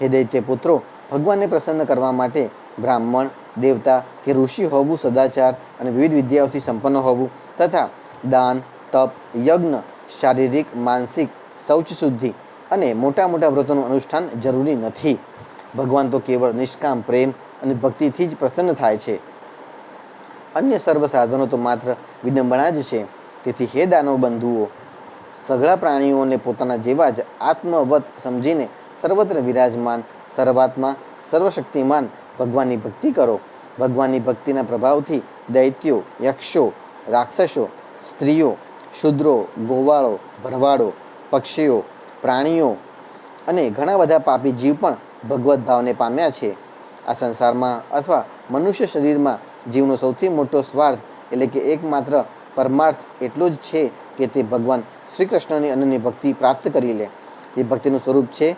હે દૈત્ય પુત્રો, ભગવાનને પ્રસન્ન કરવા માટે બ્રાહ્મણ, દેવતા કે ઋષિ હોવું, સદાચાર અને વિવિધ વિદ્યાઓથી સંપન્ન હોવું તથા દાન, તપ, યજ્ઞ, શારીરિક, માનસિક શૌચ શુદ્ધિ અને મોટા મોટા વ્રતોનું અનુષ્ઠાન જરૂરી નથી. ભગવાન તો કેવળ નિષ્કામ પ્રેમ અને ભક્તિથી જ પ્રસન્ન થાય છે. અન્ય સર્વ સાધનો તો માત્ર વિડંબણા જ છે. તેથી હે દાનવ બંધુઓ, સઘળા પ્રાણીઓને પોતાના જેવા જ આત્મવત સમજીને સર્વત્ર વિરાજમાન સર્વાત્મા, સર્વશક્તિમાન ભગવાનની ભક્તિ કરો. ભગવાનની ભક્તિના પ્રભાવથી દૈત્યો, યક્ષો, રાક્ષસો, સ્ત્રીઓ, શૂદ્રો, ગોવાળો, ભરવાડો, પક્ષીઓ, પ્રાણીઓ અને ઘણા બધા પાપી જીવ પણ ભગવત ભાવને પામ્યા છે. આ સંસારમાં અથવા મનુષ્ય શરીરમાં જીવનો સૌથી મોટો સ્વાર્થ એટલે કે એકમાત્ર પરમાર્થ એટલો જ છે કે તે ભગવાન શ્રી કૃષ્ણની અનન્ય ભક્તિ પ્રાપ્ત કરી લે. તે ભક્તિનું સ્વરૂપ છે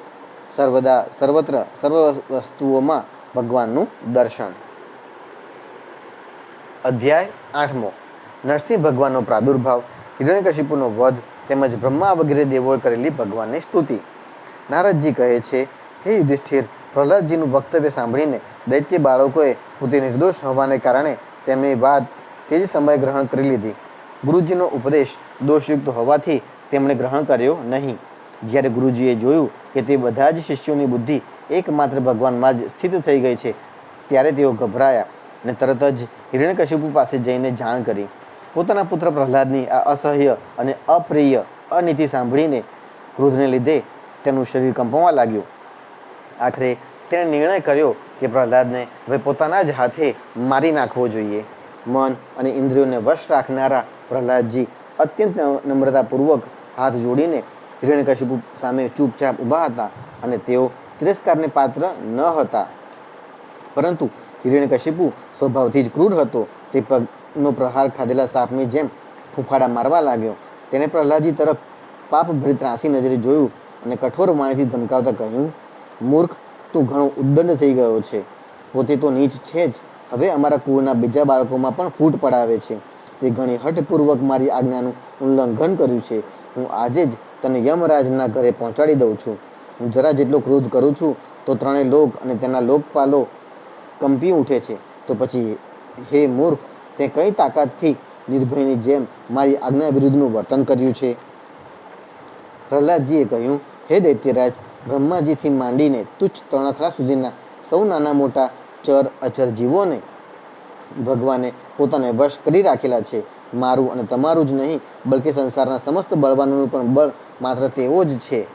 સર્વદા સર્વત્ર સર્વ વસ્તુઓમાં ભગવાનનું દર્શન. અધ્યાય 8મો. નરસિંહ ભગવાનનો પ્રાદુર્ભાવ, હિરણ્યકશિપુનો વધ તેમજ બ્રહ્મા વગેરે દેવોએ કરેલી ભગવાનની સ્તુતિ. નારદજી કહે છે, હે યુધિષ્ઠિર, પ્રહલાદજીનું વક્તવ્ય સાંભળીને દૈત્ય બાળકોએ પોતે નિર્દોષ હોવાને કારણે તેમની વાત તે જ સમયે ગ્રહણ કરી લીધી. ગુરુજીનો ઉપદેશ દોષયુક્ત હોવાથી તેમણે ગ્રહણ કર્યો નહીં. જ્યારે ગુરુજીએ જોયું કે તે બધા જ શિષ્યોની બુદ્ધિ એકમાત્ર ભગવાનમાં જ સ્થિત થઈ ગઈ છે, ત્યારે તેઓ ગભરાયા અને તરત જ હિરણ્યકશિપુ પાસે જઈને જાણ કરી. પોતાના પુત્ર પ્રહલાદની આ અસહ્ય અને અપ્રિય અનીતિ સાંભળીને ક્રોધને લીધે તેનું શરીર કંપવા લાગ્યું. આખરે તેણે નિર્ણય કર્યો કે પ્રહલાદને હવે પોતાના જ હાથે મારી નાખવો જોઈએ. મન અને ઇન્દ્રિયોને વશ રાખનારા પ્રહલાદજી અત્યંત નમ્રતાપૂર્વક હાથ જોડીને હિરણ્યકશિપુ સામે ચૂપચાપ ઊભા હતા અને તેઓ તિરસ્કારને પાત્ર ન હતા. પરંતુ હિરણ્યકશિપુ સ્વભાવથી જ ક્રૂર હતો. તે પગનો પ્રહાર ખાધેલા સાપની જેમ ફૂંફાડા મારવા લાગ્યો. તેણે પ્રહલાદજી તરફ પાપભરી ત્રાસી નજરે જોયું અને કઠોર વાણીથી ધમકાવતા કહ્યું, મૂર્ખ, તું ઘણો ઉદ્દંડ થઈ ગયો છે. પોતે તો નીચ છે જ, હવે અમારા કુળના બીજા બાળકોમાં પણ ફૂટ પડાવે છે. તે ઘણી હઠપૂર્વક મારી આજ્ઞાનું ઉલ્લંઘન કર્યું છે. હું આજે જ તને યમરાજના ઘરે પહોંચાડી દઉં છું. હું જરા જેટલો ક્રોધ કરું છું તો ત્રણેય લોક અને તેના લોકપાલો કંપી ઉઠે છે. તો પછી હે મૂર્ખ, તે કઈ તાકાતથી નિર્ભયની જેમ મારી આજ્ઞા વિરુદ્ધનું વર્તન કર્યું છે? પ્રહલાદજીએ કહ્યું, હે દૈત્યરાજ, બ્રહ્માજીથી માંડીને તુચ્છ તણખલા સુધીના સૌ નાના મોટા ચર અચર જીવોને ભગવાને પોતાને વશ કરી રાખેલા છે. મારું અને તમારું જ નહીં, બલકે સંસારના સમસ્ત બળવાનોનું પણ બળ માત્ર તેઓ જ છે.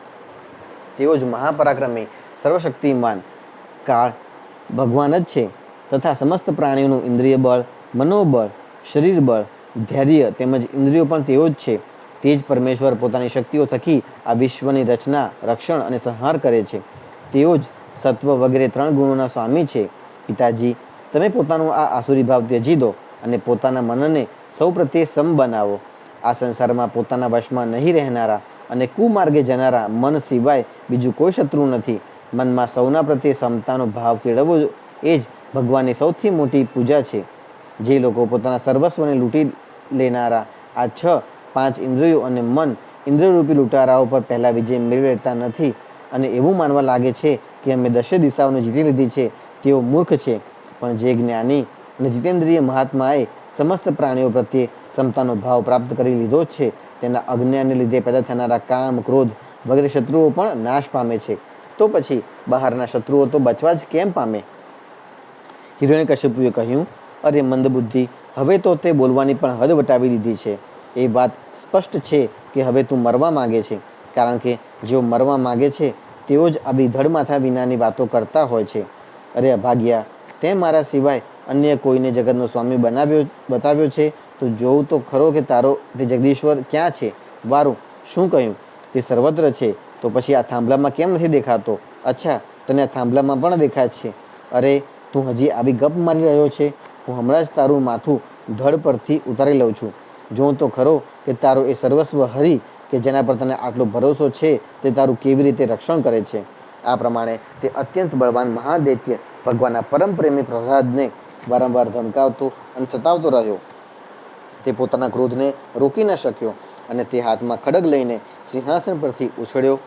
તેઓ જ મહાપરાક્રમી, સર્વશક્તિમાન કાળ ભગવાન જ છે. તથા સમસ્ત પ્રાણીઓનું ઇન્દ્રિય બળ, મનોબળ, શરીર બળ, ધૈર્ય તેમજ ઇન્દ્રિયો પણ તેઓ જ છે. તે જ પરમેશ્વર પોતાની શક્તિઓ થકી આ વિશ્વની રચના, રક્ષણ અને સંહાર કરે છે. તેઓ જ સત્વ વગેરે 3 ગુણોના સ્વામી છે. પિતાજી, તમે પોતાનો આ આસુરી ભાવ ત્યજી દો અને પોતાના મનને સૌ પ્રત્યે સમ બનાવો. આ સંસારમાં પોતાના વશમાં નહીં રહેનારા અને કુમાર્ગે જનારા મન સિવાય બીજું કોઈ શત્રુ નથી. મનમાં સૌના પ્રત્યે સમતાનો ભાવ કેળવવો એ જ ભગવાનની સૌથી મોટી પૂજા છે. જે લોકો પોતાના સર્વસ્વને લૂંટી લેનારા આ 5 ઇન્દ્રિયો અને મન ઇન્દ્રિયરૂપી લૂંટારાઓ પર પહેલાં વિજય મેળવી લેતા નથી અને એવું માનવા લાગે છે કે અમે 10 દિશાઓને જીતી લીધી છે, તેઓ મૂર્ખ છે. પણ જે જ્ઞાની અને જીતેન્દ્રિય મહાત્માએ સમસ્ત પ્રાણીઓ પ્રત્યે સમતાનો ભાવ પ્રાપ્ત કરી લીધો છે, તેના અજ્ઞાનને લીધે પેદા થનારા કામ, ક્રોધ વગેરે શત્રુઓ પણ નાશ પામે છે. તો પછી બહારના શત્રુઓ તો બચવા જ કેમ પામે? હિરણ્યકશિપુએ કહ્યું, અરે મંદબુદ્ધિ, હવે તો તે બોલવાની પણ હદ વટાવી દીધી છે. એ વાત સ્પષ્ટ છે કે હવે તું મરવા માગે છે, કારણ કે જેઓ મરવા માગે છે તેઓ જ આવી ધડમાથા વિનાની વાતો કરતા હોય છે. અરે અભાગ્યા, તે મારા સિવાય અન્ય કોઈને જગતનો સ્વામી બતાવ્યો છે તો જોઉં તો ખરો કે તારો તે જગદીશ્વર ક્યાં છે? વારું, શું કહ્યું? તે સર્વત્ર છે. તો પછી આ થાંભલામાં કેમ નથી દેખાતો? અચ્છા, તને આ થાંભલામાં પણ દેખાય છે. અરે, તું હજી આવી ગપ મારી રહ્યો છે? હું હમણાં જ તારું માથું ધડ પરથી ઉતારી લઉં છું. જોઉં તો ખરો કે તારો એ સર્વસ્વ હરિ કે જેના પર તને આટલો ભરોસો છે તે તારું કેવી રીતે રક્ષણ કરે છે. આ પ્રમાણે તે અત્યંત બળવાન મહાદૈત્ય ભગવાનના પરમ પ્રેમી પ્રહલાદને વારંવાર ધમકાવતો અને સતાવતો રહ્યો. તે પોતાના ક્રોધને રોકી ન શક્યો અને તે હાથમાં ખડગ લઈને સિંહાસન પરથી ઉછળ્યો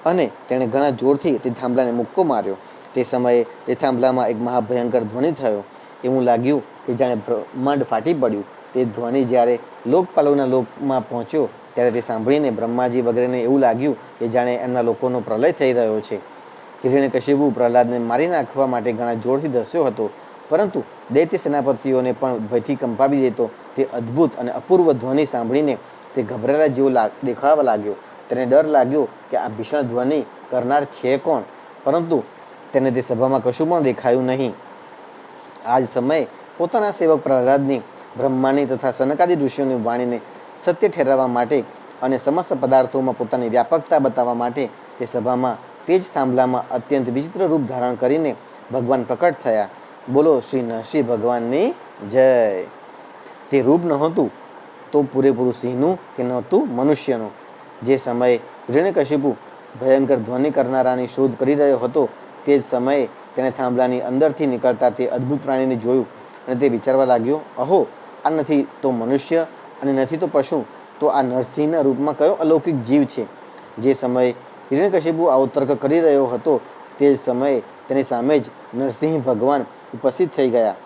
અને તેણે ઘણા જોરથી તે થાંભલાને મુક્કો માર્યો. તે સમયે તે થાંભલામાં એક મહાભયંકર ધ્વનિ થયો. એવું લાગ્યું કે જાણે બ્રહ્માંડ ફાટી પડ્યું. તે ધ્વનિ જ્યારે લોકપાલોના લોકમાં પહોંચ્યો ત્યારે તે સાંભળીને બ્રહ્માજી વગેરેને એવું લાગ્યું કે જાણે એમના લોકોનો પ્રલય થઈ રહ્યો છે. હિરણ્યકશિપુ પ્રહલાદને મારી નાખવા માટે ઘણા જોરથી ધસ્યો હતો, પરંતુ દૈત્ય સેનાપતિઓને પણ ભયથી કંપાવી દેતો તે અદ્ભુત અને અપૂર્વ ધ્વનિ સાંભળીને તે ગભરાયેલા જેવો દેખાવા લાગ્યો. તેને ડર લાગ્યો કે આ ભીષણ ધ્વનિ કરનાર છે કોણ, પરંતુ તેને તે સભામાં કશું પણ દેખાયું નહીં. આ જ સમયે પોતાના સેવક પ્રહલાદની બ્રહ્માની તથા સનકાદી ઋષિઓની વાણીને સત્ય ઠેરવવા માટે અને સમસ્ત પદાર્થોમાં પોતાની વ્યાપકતા બતાવવા માટે તે સભામાં તે જ થાંભલામાં અત્યંત વિચિત્ર રૂપ ધારણ કરીને ભગવાન પ્રકટ થયા. બોલો શ્રી નરસિંહ ભગવાનની જય. તે રૂપ નહોતું તો પૂરેપૂરું સિંહનું કે નહોતું મનુષ્યનું. જે સમયે હિરણ્યકશિપુ ભયંકર ધ્વનિ કરનારાની શોધ કરી રહ્યો હતો તે જ સમયે તેણે થાંભલાની અંદરથી નીકળતા તે અદ્ભુત પ્રાણીને જોયું અને તે વિચારવા લાગ્યો, અહો, આ નથી તો મનુષ્ય અને નથી તો પશુ, તો આ નરસિંહના રૂપમાં કયો અલૌકિક જીવ છે? જે સમયે હિરણ્યકશિપુ આવો તર્ક કરી રહ્યો હતો તે જ સમયે તેની સામે જ નરસિંહ ભગવાન ઉપસ્થિત થઈ ગયા.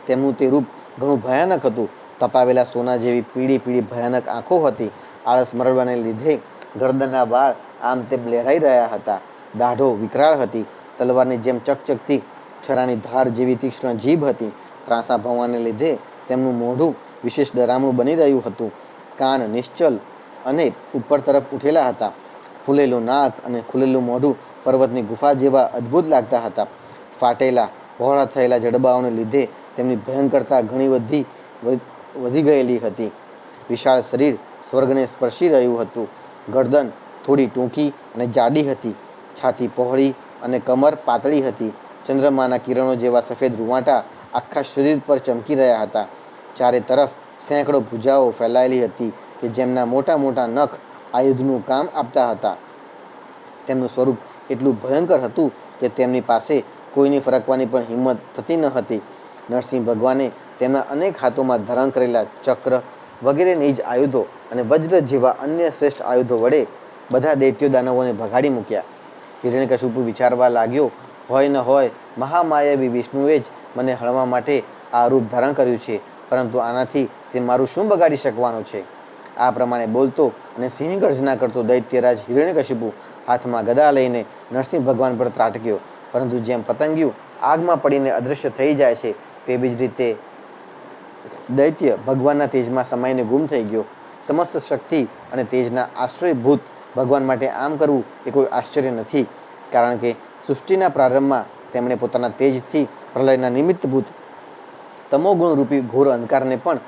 તેમનું તે રૂપ ઘણું ભયાનક હતું. તપાવેલા સોના જેવી પીળી પીળી ભયાનક આંખો હતી. આળસ મરડવાને લીધે ગરદનના વાળ આમ તેમ લહેરાઈ રહ્યા હતા. દાઢો વિકરાળ હતી. તલવારની જેમ ચકચકતી છરાની ધાર જેવી તીક્ષ્ણ જીભ હતી. ત્રાંસા ભવવાને લીધે તેમનું મોઢું વિશેષ ડરામણું બની રહ્યું હતું. કાન નિશ્ચલ અને ઉપર તરફ ઉઠેલા હતા. ફૂલેલું નાક અને ખુલેલું મોઢું પર્વતની ગુફા જેવા અદ્ભુત લાગતા હતા. ફાટેલા પહોળા થયેલા જડબાઓને લીધે તેમની ભયંકરતા ઘણી વધી ગયેલી હતી. વિશાળ શરીર સ્વર્ગને સ્પર્શી રહ્યું હતું. ગરદન થોડી ટૂંકી અને જાડી હતી. છાતી પહોળી અને કમર પાતળી હતી. ચંદ્રમાના કિરણો જેવા સફેદ રૂવાંટા આખા શરીર પર ચમકી રહ્યા હતા. ચારે તરફ સેંકડો ભુજાઓ ફેલાયેલી હતી કે જેમના મોટા મોટા નખ આયુધનું કામ આપતા હતા. તેમનું સ્વરૂપ એટલું ભયંકર હતું કે તેમની પાસે કોઈની ફરકવાની પણ હિંમત થતી ન હતી. નરસિંહ ભગવાને તેમના અનેક હાથોમાં ધારણ કરેલા ચક્ર વગેરે નિજ આયુધો અને વજ્ર જેવા અન્ય શ્રેષ્ઠ આયુધો વડે બધા દૈત્યો દાનવોને ભગાડી મૂક્યા. હિરણ્યકશિપુ વિચારવા લાગ્યો, હોય ન હોય મહામાયાવી વિષ્ણુએ જ મને હણવા માટે આ રૂપ ધારણ કર્યું છે, પરંતુ આનાથી તે મારું શું બગાડી શકવાનું છે? આ પ્રમાણે બોલતો અને સિંહ ગર્જના કરતો દૈત્યરાજ હિરણ્યકશિપુ હાથમાં ગદા લઈને નરસિંહ ભગવાન પર ત્રાટક્યો, પરંતુ જેમ પતંગિયું આગમાં પડીને અદૃશ્ય થઈ જાય છે તેવી જ રીતે દૈત્ય ભગવાનના તેજમાં સમાઈને ગુમ થઈ ગયો. સમસ્ત શક્તિ અને તેજના આશ્રયભૂત ભગવાન માટે આમ કરવું એ કોઈ આશ્ચર્ય નથી, કારણ કે સૃષ્ટિના પ્રારંભમાં તેમણે પોતાના તેજથી પ્રલયના નિમિત્તભૂત તમોગુણરૂપી ઘોર અંધકારને પણ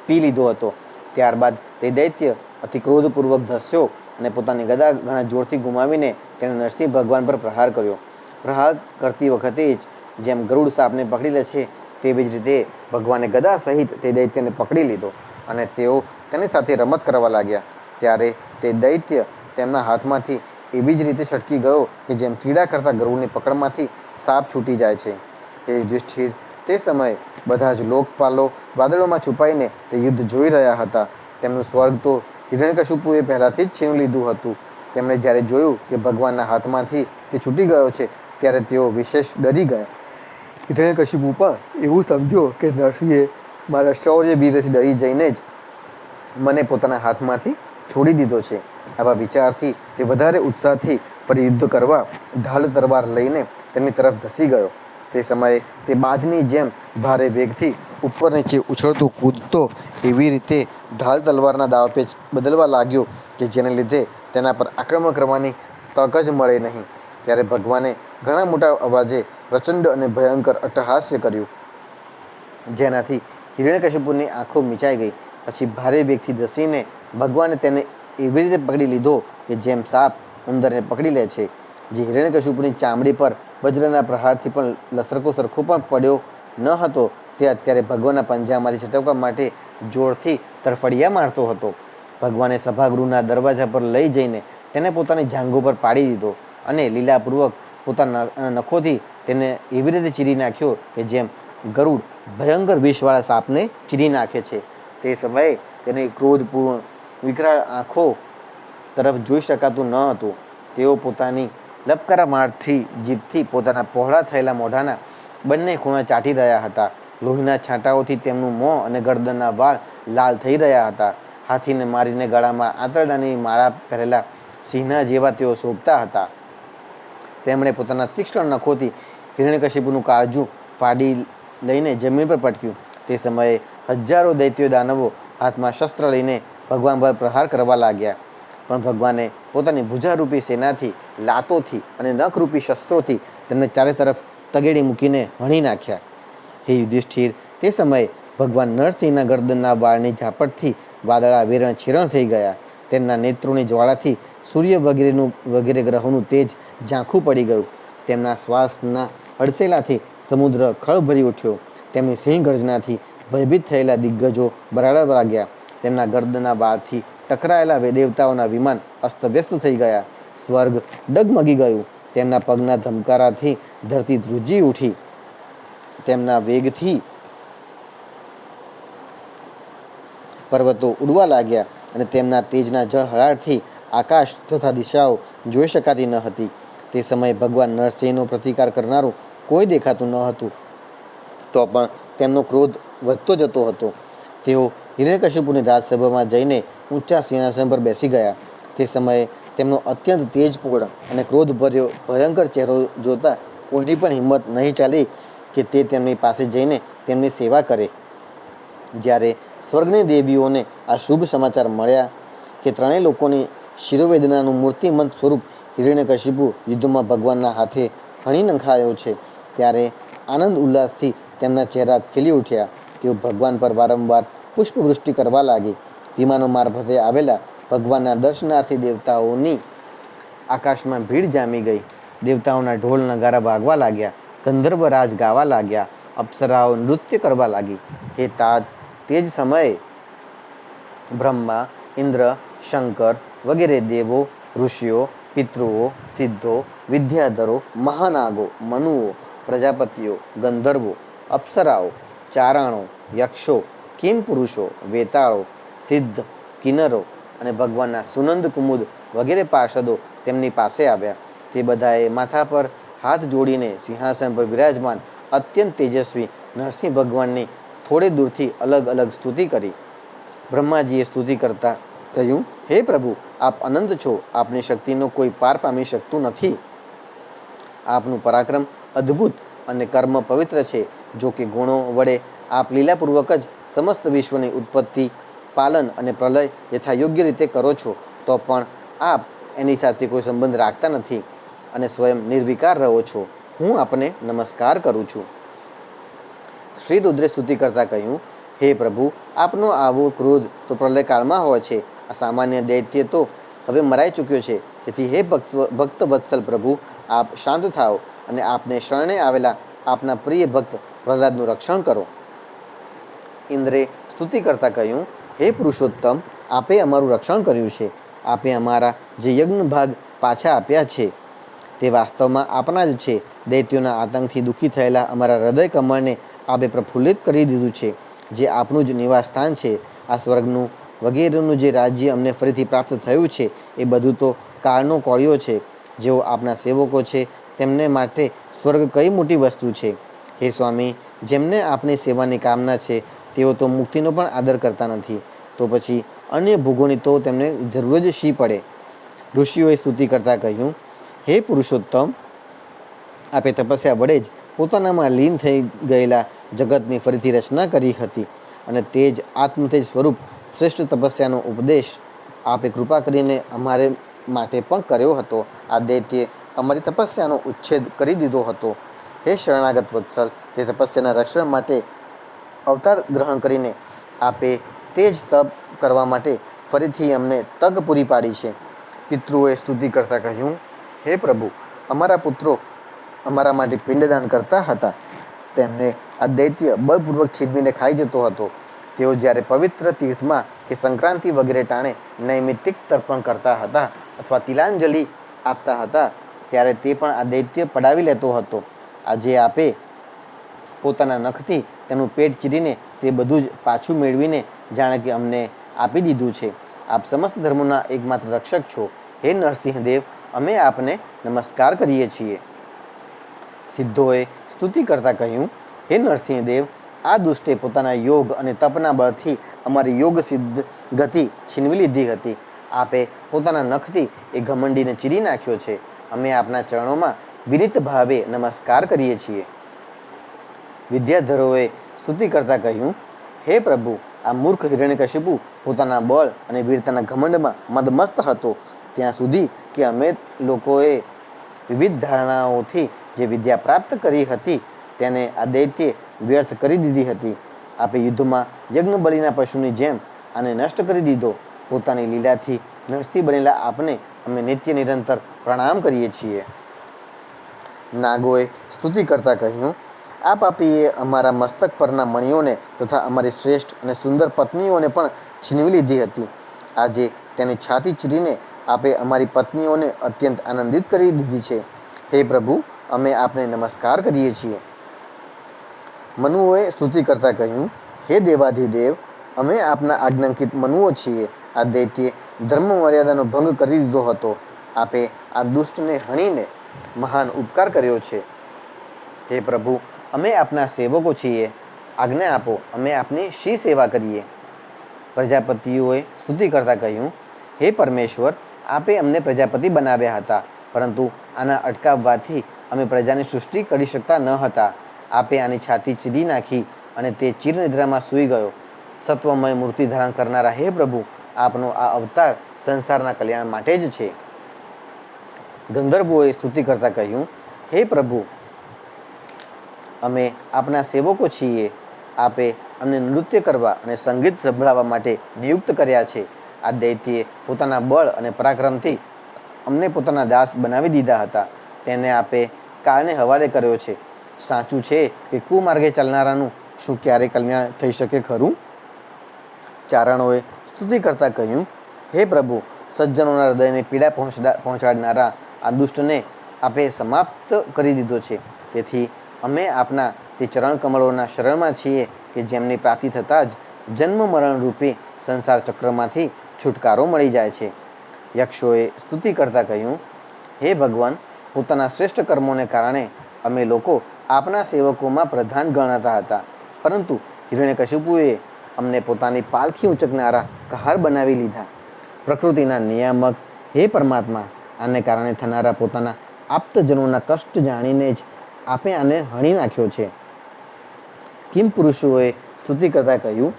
પી લીધો હતો. ત્યારબાદ તે દૈત્ય અતિ ક્રોધપૂર્વક ધસ્યો અને પોતાની ગદા ઘણા જોરથી ગુમાવીને તેણે નરસિંહ ભગવાન પર પ્રહાર કર્યો. પ્રહાર કરતી વખતે જ જેમ ગરુડ સાપને પકડી લે છે તેવી જ રીતે ભગવાને ગદા સહિત તે દૈત્યને પકડી લીધો અને તેઓ તેની સાથે રમત કરવા લાગ્યા. ત્યારે તે દૈત્ય તેમના હાથમાંથી એવી જ રીતે છટકી ગયો કે જેમ ક્રીડા કરતા ગરુડની પકડમાંથી સાપ છૂટી જાય છે. હે યુધિષ્ઠિર, તે સમયે બધા જ લોકપાલો વાદળોમાં છુપાઈને તે યુદ્ધ જોઈ રહ્યા હતા. તેમનું સ્વર્ગ તો હિરણ્યકશિપુએ પહેલાંથી જ છીનવી લીધું હતું. તેમણે જ્યારે જોયું કે ભગવાનના હાથમાંથી તે છૂટી ગયો છે ત્યારે તેઓ વિશેષ ડરી ગયા. હિરણ્યકશિપુ પણ એવું સમજ્યો કે નરસિંહે મારા શૌર્ય વીરથી ડરી જઈને જ મને પોતાના હાથમાંથી છોડી દીધો છે. આવા વિચારથી તે વધારે ઉત્સાહથી ફરી યુદ્ધ કરવા ઢાલ તલવાર લઈને તેમની તરફ ધસી ગયો. તે સમયે તે બાજની જેમ ભારે વેગથી ઉપર નીચે ઉછળતો કૂદતો એવી રીતે ઢાલ તલવારના દાવપેચ બદલવા લાગ્યો કે જેને લીધે તેના પર આક્રમણ કરવાની તક જ મળે નહીં. ત્યારે ભગવાને ઘણા મોટા અવાજે પ્રચંડ અને ભયંકર અટ્ટહાસ્ય કર્યું, જેનાથી હિરણ્યકશિપુની આંખો મીચાઈ ગઈ. પછી ભારે વેગથી ધસીને ભગવાને તેને એવી રીતે પકડી લીધો કે જેમ સાપ ઉંદરને પકડી લે છે. જે હિરણ્યકશિપુની ચામડી પર વજ્રના પ્રહારથી પણ લસરકો સરખો પણ પડ્યો ન હતો, તે અત્યારે ભગવાનના પંજામાંથી છટકવા માટે જોરથી તરફડિયા મારતો હતો. ભગવાને સભાગૃહના દરવાજા પર લઈ જઈને તેને પોતાની જાંઘો પર પાડી દીધો અને લીલાપૂર્વક પોતાના નખોથી તેને એવી રીતે ચીરી નાખ્યો કે જેમ ગરુડ ભયંકર વિષવાળા સાપને ચીરી નાખે છે. તે સમયે તેની ક્રોધપૂર્ણ વિકરાળ આંખો તરફ જોઈ શકાતું ન હતું. તેઓ પોતાની લપકારા મારથી જીભથી પોતાના પહોળા થયેલા મોઢાના બંને ખૂણા ચાટી રહ્યા હતા. લોહીના છાંટાઓથી તેમનું મોં અને ગરદનના વાળ લાલ થઈ રહ્યા હતા. હાથીને મારીને ગળામાં આંતરડાની માળા પહેરેલા સિંહના જેવા તેઓ શોભતા હતા. તેમણે પોતાના તીક્ષ્ણ નખોથી હિરણ્યકશિપુનું કાળજું ફાડી લઈને જમીન પર પટક્યું. તે સમયે હજારો દૈત્યો દાનવો હાથમાં શસ્ત્ર લઈને ભગવાન પર પ્રહાર કરવા લાગ્યા, પણ ભગવાને પોતાની ભુજારૂપી સેનાથી, લાતોથી અને નખરૂપી શસ્ત્રોથી તેમને ચારે તરફ તગેડી મૂકીને હણી નાખ્યા. હે યુધિષ્ઠિર, તે સમયે ભગવાન નરસિંહના ગરદનના વાળની ઝાપટથી વાદળા વેરણ છેરણ થઈ ગયા. તેમના નેત્રોની જ્વાળાથી સૂર્ય વગેરે ગ્રહોનું તેજ ઝાંખું પડી ગયું. તેમના શ્વાસના હડસેલાથી સમુદ્ર ખળભરી ઉઠ્યો. તેમની સિંહ ગર્જનાથી ભયભીત થયેલા દિગ્ગજો બરાડવા લાગ્યા. તેમના ગરદનના વાળથી ટકરાયેલા દેવતાઓના વિમાન અસ્તવ્યસ્ત થઈ ગયા. સ્વર્ગ ડગમગી ગયું. તેમના પગના ધમકારાથી ધરતી ધ્રુજી ઉઠી. તેમના વેગથી પર્વતો ઉડવા લાગ્યા અને તેમના તેજના ઝળહળાટથી આકાશ તથા દિશાઓ જોઈ શકાતી ન હતી. તે સમયે ભગવાન નરસિંહનો પ્રતિકાર કરનારું કોઈ દેખાતું ન હતું, તો પણ તેમનો ક્રોધ વધતો જતો હતો. તેઓ હિરણ્યકશિપુની રાજસભામાં જઈને ઊંચા સિંહાસન પર બેસી ગયા. તે સમયે તેમનો અત્યંત તેજપૂર્ણ અને ક્રોધભર્યો ભયંકર ચહેરો જોતા કોઈની પણ હિંમત નહીં ચાલી કે તે તેમની પાસે જઈને તેમની સેવા કરે. જ્યારે સ્વર્ગની દેવીઓને આ શુભ સમાચાર મળ્યા કે ત્રણેય લોકોની શિરોવેદનાનું મૂર્તિમંત સ્વરૂપ હિરણ્યકશિપુ યુદ્ધમાં ભગવાનના હાથે હણી નંખાયો છે, ત્યારે આનંદ ઉલ્લાસથી તેમના ચહેરા ખીલી ઉઠ્યા. તેઓ ભગવાન પર વારંવાર પુષ્પવૃષ્ટિ કરવા લાગી. વિમાનો મારફતે આવેલા ભગવાનના દર્શનાર્થી દેવતાઓની આકાશમાં ભીડ જામી ગઈ. દેવતાઓના ઢોલ નગારા વાગવા લાગ્યા. ગંધર્વરાજ ગાવા લાગ્યા. અપ્સરાઓ નૃત્ય કરવા લાગી. તે જ સમયે બ્રહ્મા, ઇન્દ્ર, શંકર વગેરે દેવો, ઋષિઓ, પિતૃઓ, સિદ્ધો, વિદ્યાધરો, મહાનાગો, મનુઓ, પ્રજાપતિઓ, ગંધર્વો, અપ્સરાઓ, ચારણો, યક્ષો, કિમપુરુષો, વેતાળો, સિદ્ધ, કિન્નરો અને ભગવાનના સુનંદ કુમુદ વગેરે પાર્ષદો તેમની પાસે આવ્યા. તે બધાએ માથા પર હાથ જોડીને સિંહાસન પર વિરાજમાન અત્યંત તેજસ્વી નરસિંહ ભગવાનની થોડે દૂરથી અલગ અલગ સ્તુતિ કરી. બ્રહ્માજીએ સ્તુતિ કરતા કહ્યું, હે પ્રભુ, આપ અનંત છો, આપની શક્તિનો કોઈ પાર પામી શકતું નથી. આપનું પરાક્રમ અદ્ભુત અને કર્મ પવિત્ર છે. જો કે ગુણો વડે આપ લીલાપૂર્વક જ સમસ્ત વિશ્વની ઉત્પત્તિ, પાલન અને પ્રલય યથાયોગ્ય રીતે કરો છો, તો પણ આપ એની સાથે કોઈ સંબંધ રાખતા નથી અને સ્વયં નિર્વિકાર રહો છો. હું આપને નમસ્કાર કરું છું. શ્રી રુદ્રે સ્તુતિ કરતા કહ્યું, હે પ્રભુ, આપનો આવો ક્રોધ તો પ્રલયકાળમાં હોય છે. આ સામાન્ય દૈત્ય તો હવે મરાઈ ચૂક્યો છે. તેથી હે ભક્ત વત્સલ પ્રભુ, આપ શાંત થાઓ અને આપને શરણે આવેલા આપના પ્રિય ભક્ત પ્રહલાદનું રક્ષણ કરો. ઇન્દ્રે સ્તુતિ કરતા કહ્યું, હે પુરુષોત્તમ, આપે અમારું રક્ષણ કર્યું છે. આપે અમારા જે યજ્ઞ ભાગ પાછા આપ્યા છે તે વાસ્તવમાં આપના જ છે. દૈત્યોના આતંકથી દુઃખી થયેલા અમારા હૃદય કમળને આપે પ્રફુલ્લિત કરી દીધું છે, જે આપનું જ નિવાસ સ્થાન છે. આ સ્વર્ગનું વગેરેનું જે રાજ્ય અમને ફરીથી પ્રાપ્ત થયું છે, એ બધું તો કાળનો કોળિયો છે. જેઓ આપના સેવકો છે તેમને માટે સ્વર્ગ કઈ મોટી વસ્તુ છે. હે સ્વામી, જેમને આપની સેવાની કામના છે તેઓ તો મુક્તિનો પણ આદર કરતા નથી, તો પછી અન્ય ભોગોની તો તેમને જરૂર જ શી પડે. ઋષિઓએ સ્તુતિ કરતા કહ્યું, હે પુરુષોત્તમ, આપે તપસ્યા વડે જ પોતાનામાં લીન થઈ ગયેલા જગતની ફરીથી રચના કરી હતી અને તે જ આત્મતેજ સ્વરૂપ શ્રેષ્ઠ તપસ્યાનો ઉપદેશ આપે કૃપા કરીને અમારે માટે પણ કર્યો હતો. આ દૈત્યે અમારી તપસ્યાનો ઉચ્છેદ કરી દીધો હતો. હે શરણાગત વત્સલ, તે તપસ્યાના રક્ષણ માટે અવતાર ગ્રહણ કરીને આપે તે જ તપ કરવા માટે ફરીથી અમને તક પૂરી પાડી છે. પિતૃઓએ સ્તુતિ કરતા કહ્યું, હે પ્રભુ, અમારા પુત્રો અમારા માટે પિંડદાન કરતા હતા. તેમને આ દૈત્ય બળપૂર્વક છીનવીને ખાઈ જતો હતો. તેઓ જ્યારે પવિત્ર તીર્થમાં કે સંક્રાંતિ વગેરે ટાણે નૈમિત્તિક તર્પણ કરતા હતા અથવા તિલાંજલિ આપતા હતા, ત્યારે તે પણ આ દૈત્ય પડાવી લેતો હતો. આજે આપે પોતાના નખથી તેનું પેટ ચીરીને તે બધું જ પાછું મેળવીને જાણે કે અમને આપી દીધું છે. આપ સમસ્ત ધર્મોના એકમાત્ર રક્ષક છો. હે નરસિંહદેવ, અમે આપને નમસ્કાર કરીએ છીએ. સિદ્ધોએ સ્તુતિ કરતા કહ્યું, હે નરસિંહદેવ, આ દુષ્ટે પોતાના યોગ અને તપના બળથી અમારી યોગ સિદ્ધ ગતિ છીનવી લીધી હતી. આપે પોતાના નખથી એ ઘમંડીને ચીરી નાખ્યો છે. અમે આપના ચરણોમાં વિનિત ભાવે નમસ્કાર કરીએ છીએ. વિદ્યાધરોએ સ્તુતિ કરતા કહ્યું, હે પ્રભુ, આ મૂર્ખ હિરણ્યકશિપુ પોતાના બળ અને વીરતાના ઘમંડમાં મદમસ્ત હતો, ત્યાં સુધી કે અમે લોકોએ વિવિધ ધારણાઓથી જે વિદ્યા પ્રાપ્ત કરી હતી તેને આ દૈત્યે વ્યર્થ કરી દીધી હતી. આપે યુદ્ધમાં યજ્ઞ બલિના પશુની જેમ આને નષ્ટ કરી દીધો. પોતાની લીલાથી નરસિંહ બનેલા આપને અમે નિત્ય નિરંતર પ્રણામ કરીએ છીએ. નાગોએ સ્તુતિ કરતા કહ્યું, આ પાપીએ અમારા મસ્તક પરના મણિઓને તથા અમારી શ્રેષ્ઠ અને સુંદર પત્નીઓને પણ છીનવી લીધી હતી. આજે તેની છાતી ચીરીને આપે અમારી પત્નીઓને અત્યંત આનંદિત કરી દીધી છે. હે પ્રભુ, અમે આપને નમસ્કાર કરીએ છીએ. મનુઓએ સ્તુતિ કરતા કહ્યું, હે દેવાધિદેવ, અમે આપના આજ્ઞાંકિત મનુઓ છીએ. આ દૈત્યે ધર્મ મર્યાદાનો ભંગ કરી દીધો હતો. આપે આ દુષ્ટને હણીને મહાન ઉપકાર કર્યો છે. હે પ્રભુ, અમે આપના સેવકો છીએ. આજ્ઞા આપો, અમે આપની શી સેવા કરીએ. પ્રજાપતિઓએ સ્તુતિ કરતા કહ્યું, હે પરમેશ્વર, આપે અમને પ્રજાપતિ બનાવ્યા હતા, પરંતુ આના અટકાવવાથી અમે પ્રજાની સૃષ્ટિ કરી શકતા ન હતા. આપે આની છાતી ચીરી નાખી અને તે ચિરનિદ્રામાં સૂઈ ગયો. સત્વમય મૂર્તિ ધારણ કરનારા હે પ્રભુ, આપનો આ અવતાર સંસારના કલ્યાણ માટે જ છે. ગંધર્વોએ સ્તુતિ કરતા કહ્યું, હે પ્રભુ, અમે આપના સેવકો છીએ. આપે અમને નૃત્ય કરવા અને સંગીત સંભળાવવા માટે નિયુક્ત કર્યા છે. આ દૈત્યે પોતાના બળ અને પરાક્રમથી અમને પોતાના દાસ બનાવી દીધા હતા. તેને આપે કાળને હવાલે કર્યો છે. સાચું છે કે કુમાર્ગે ચાલનારાનું શું ક્યારે કલ્યાણ થઈ શકે ખરું? ચારણોએ સ્તુતિ કરતા કહ્યું, હે પ્રભુ, સજ્જનોના હૃદયને પીડા પહોંચાડનારા આ દુષ્ટને આપે સમાપ્ત કરી દીધો છે. તેથી અમે આપના તે ચરણ કમળોના શરણમાં છીએ કે જેમની પ્રાપ્તિ થતાં જ જન્મ મરણ રૂપી સંસાર ચક્રમાંથી છુટકારો મળી જાય છે. યક્ષોએ સ્તુતિ કરતા કહ્યું, હે ભગવાન, પોતાના શ્રેષ્ઠ કર્મોને કારણે અમે લોકો આપના સેવકોમાં પ્રધાન ગણાતા હતા, પરંતુ હિરણ્યકશિપુએ અમને પોતાની પાલખી ઉંચકનારા કહાર બનાવી લીધા. પ્રકૃતિના નિયામક હે પરમાત્મા, આને કારણે થનારા પોતાના આપ્તજનોના કષ્ટ જાણીને જ આપે આને હણી નાખ્યો છે. કિમ પુરુષોએ સ્તુતિ કરતા કહ્યું,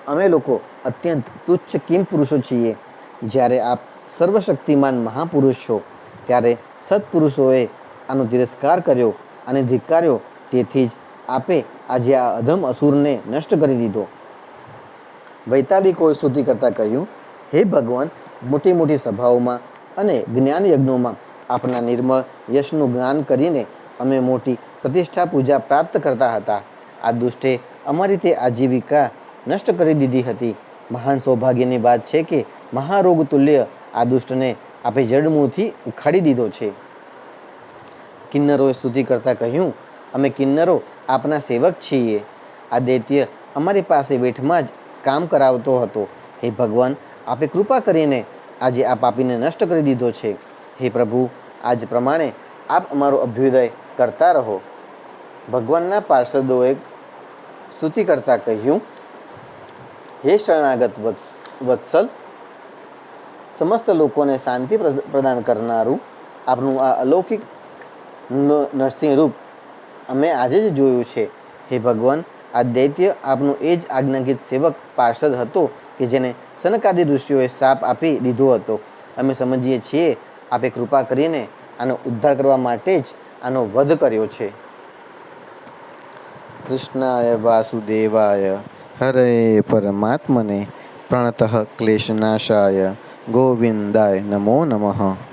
અમે લોકો અત્યંત તુચ્છ કિમ પુરુષો છીએ. જ્યારે આપ સર્વશક્તિમાન મહાપુરુષ છો, ત્યારે સત્પુરુષોએ આનો તિરસ્કાર કર્યો અને ધિક્કાર્યો, તેથી જ આપે આજે આ અધમ અસુરને નષ્ટ કરી દીધો. વૈતાલિકોએ સ્તુતિ કરતા કહ્યું, હે ભગવાન, મોટી મોટી સભાઓમાં અને જ્ઞાન યજ્ઞોમાં આપના નિર્મળ યશનું ગાન કરીને અમે મોટી પ્રતિષ્ઠા પૂજા પ્રાપ્ત કરતા હતા. આ દુષ્ટે અમારી તે આજીવિકા નષ્ટ કરી દીધી હતી. મહાન સૌભાગ્યની વાત છે કે મહારોગ તુલ્ય આ દુષ્ટને આપે જડમૂળથી ઉખાડી દીધો છે. કિન્નરોએ સ્તુતિ કરતા કહ્યું, અમે કિન્નરો આપના સેવક છીએ. આ દૈત્ય અમારી પાસે વેઠમાં જ કામ કરાવતો હતો. હે ભગવાન, આપે કૃપા કરીને આજે આ પાપીને નષ્ટ કરી દીધો છે. હે પ્રભુ, આજ પ્રમાણે આપ અમારો અભ્યુદય કરતા રહો. ભગવાનના પાર્ષદોએ સ્તુતિ કરતા કહ્યું, હે શરણાગત વત્સલ, સમસ્ત લોકોને શાંતિ પ્રદાન કરનારું આપનું આ અલૌકિક નરસિંહ રૂપ અમે આજે જ જોયું છે. હે ભગવાન, આ દૈત્ય આપનો એ જ આજ્ઞાકિત સેવક પાર્ષદ હતો કે જેને સનકાદિ ઋષિઓએ શાપ આપી દીધો હતો. અમે સમજીએ છીએ આપે કૃપા કરીને આનો ઉદ્ધાર કરવા માટે જ આનો વધ કર્યો છે. કૃષ્ણાય વાસુદેવાય હરે પરમાત્મને પ્રણતઃ ક્લેશનાશાય ગોવિંદાય નમો નમઃ.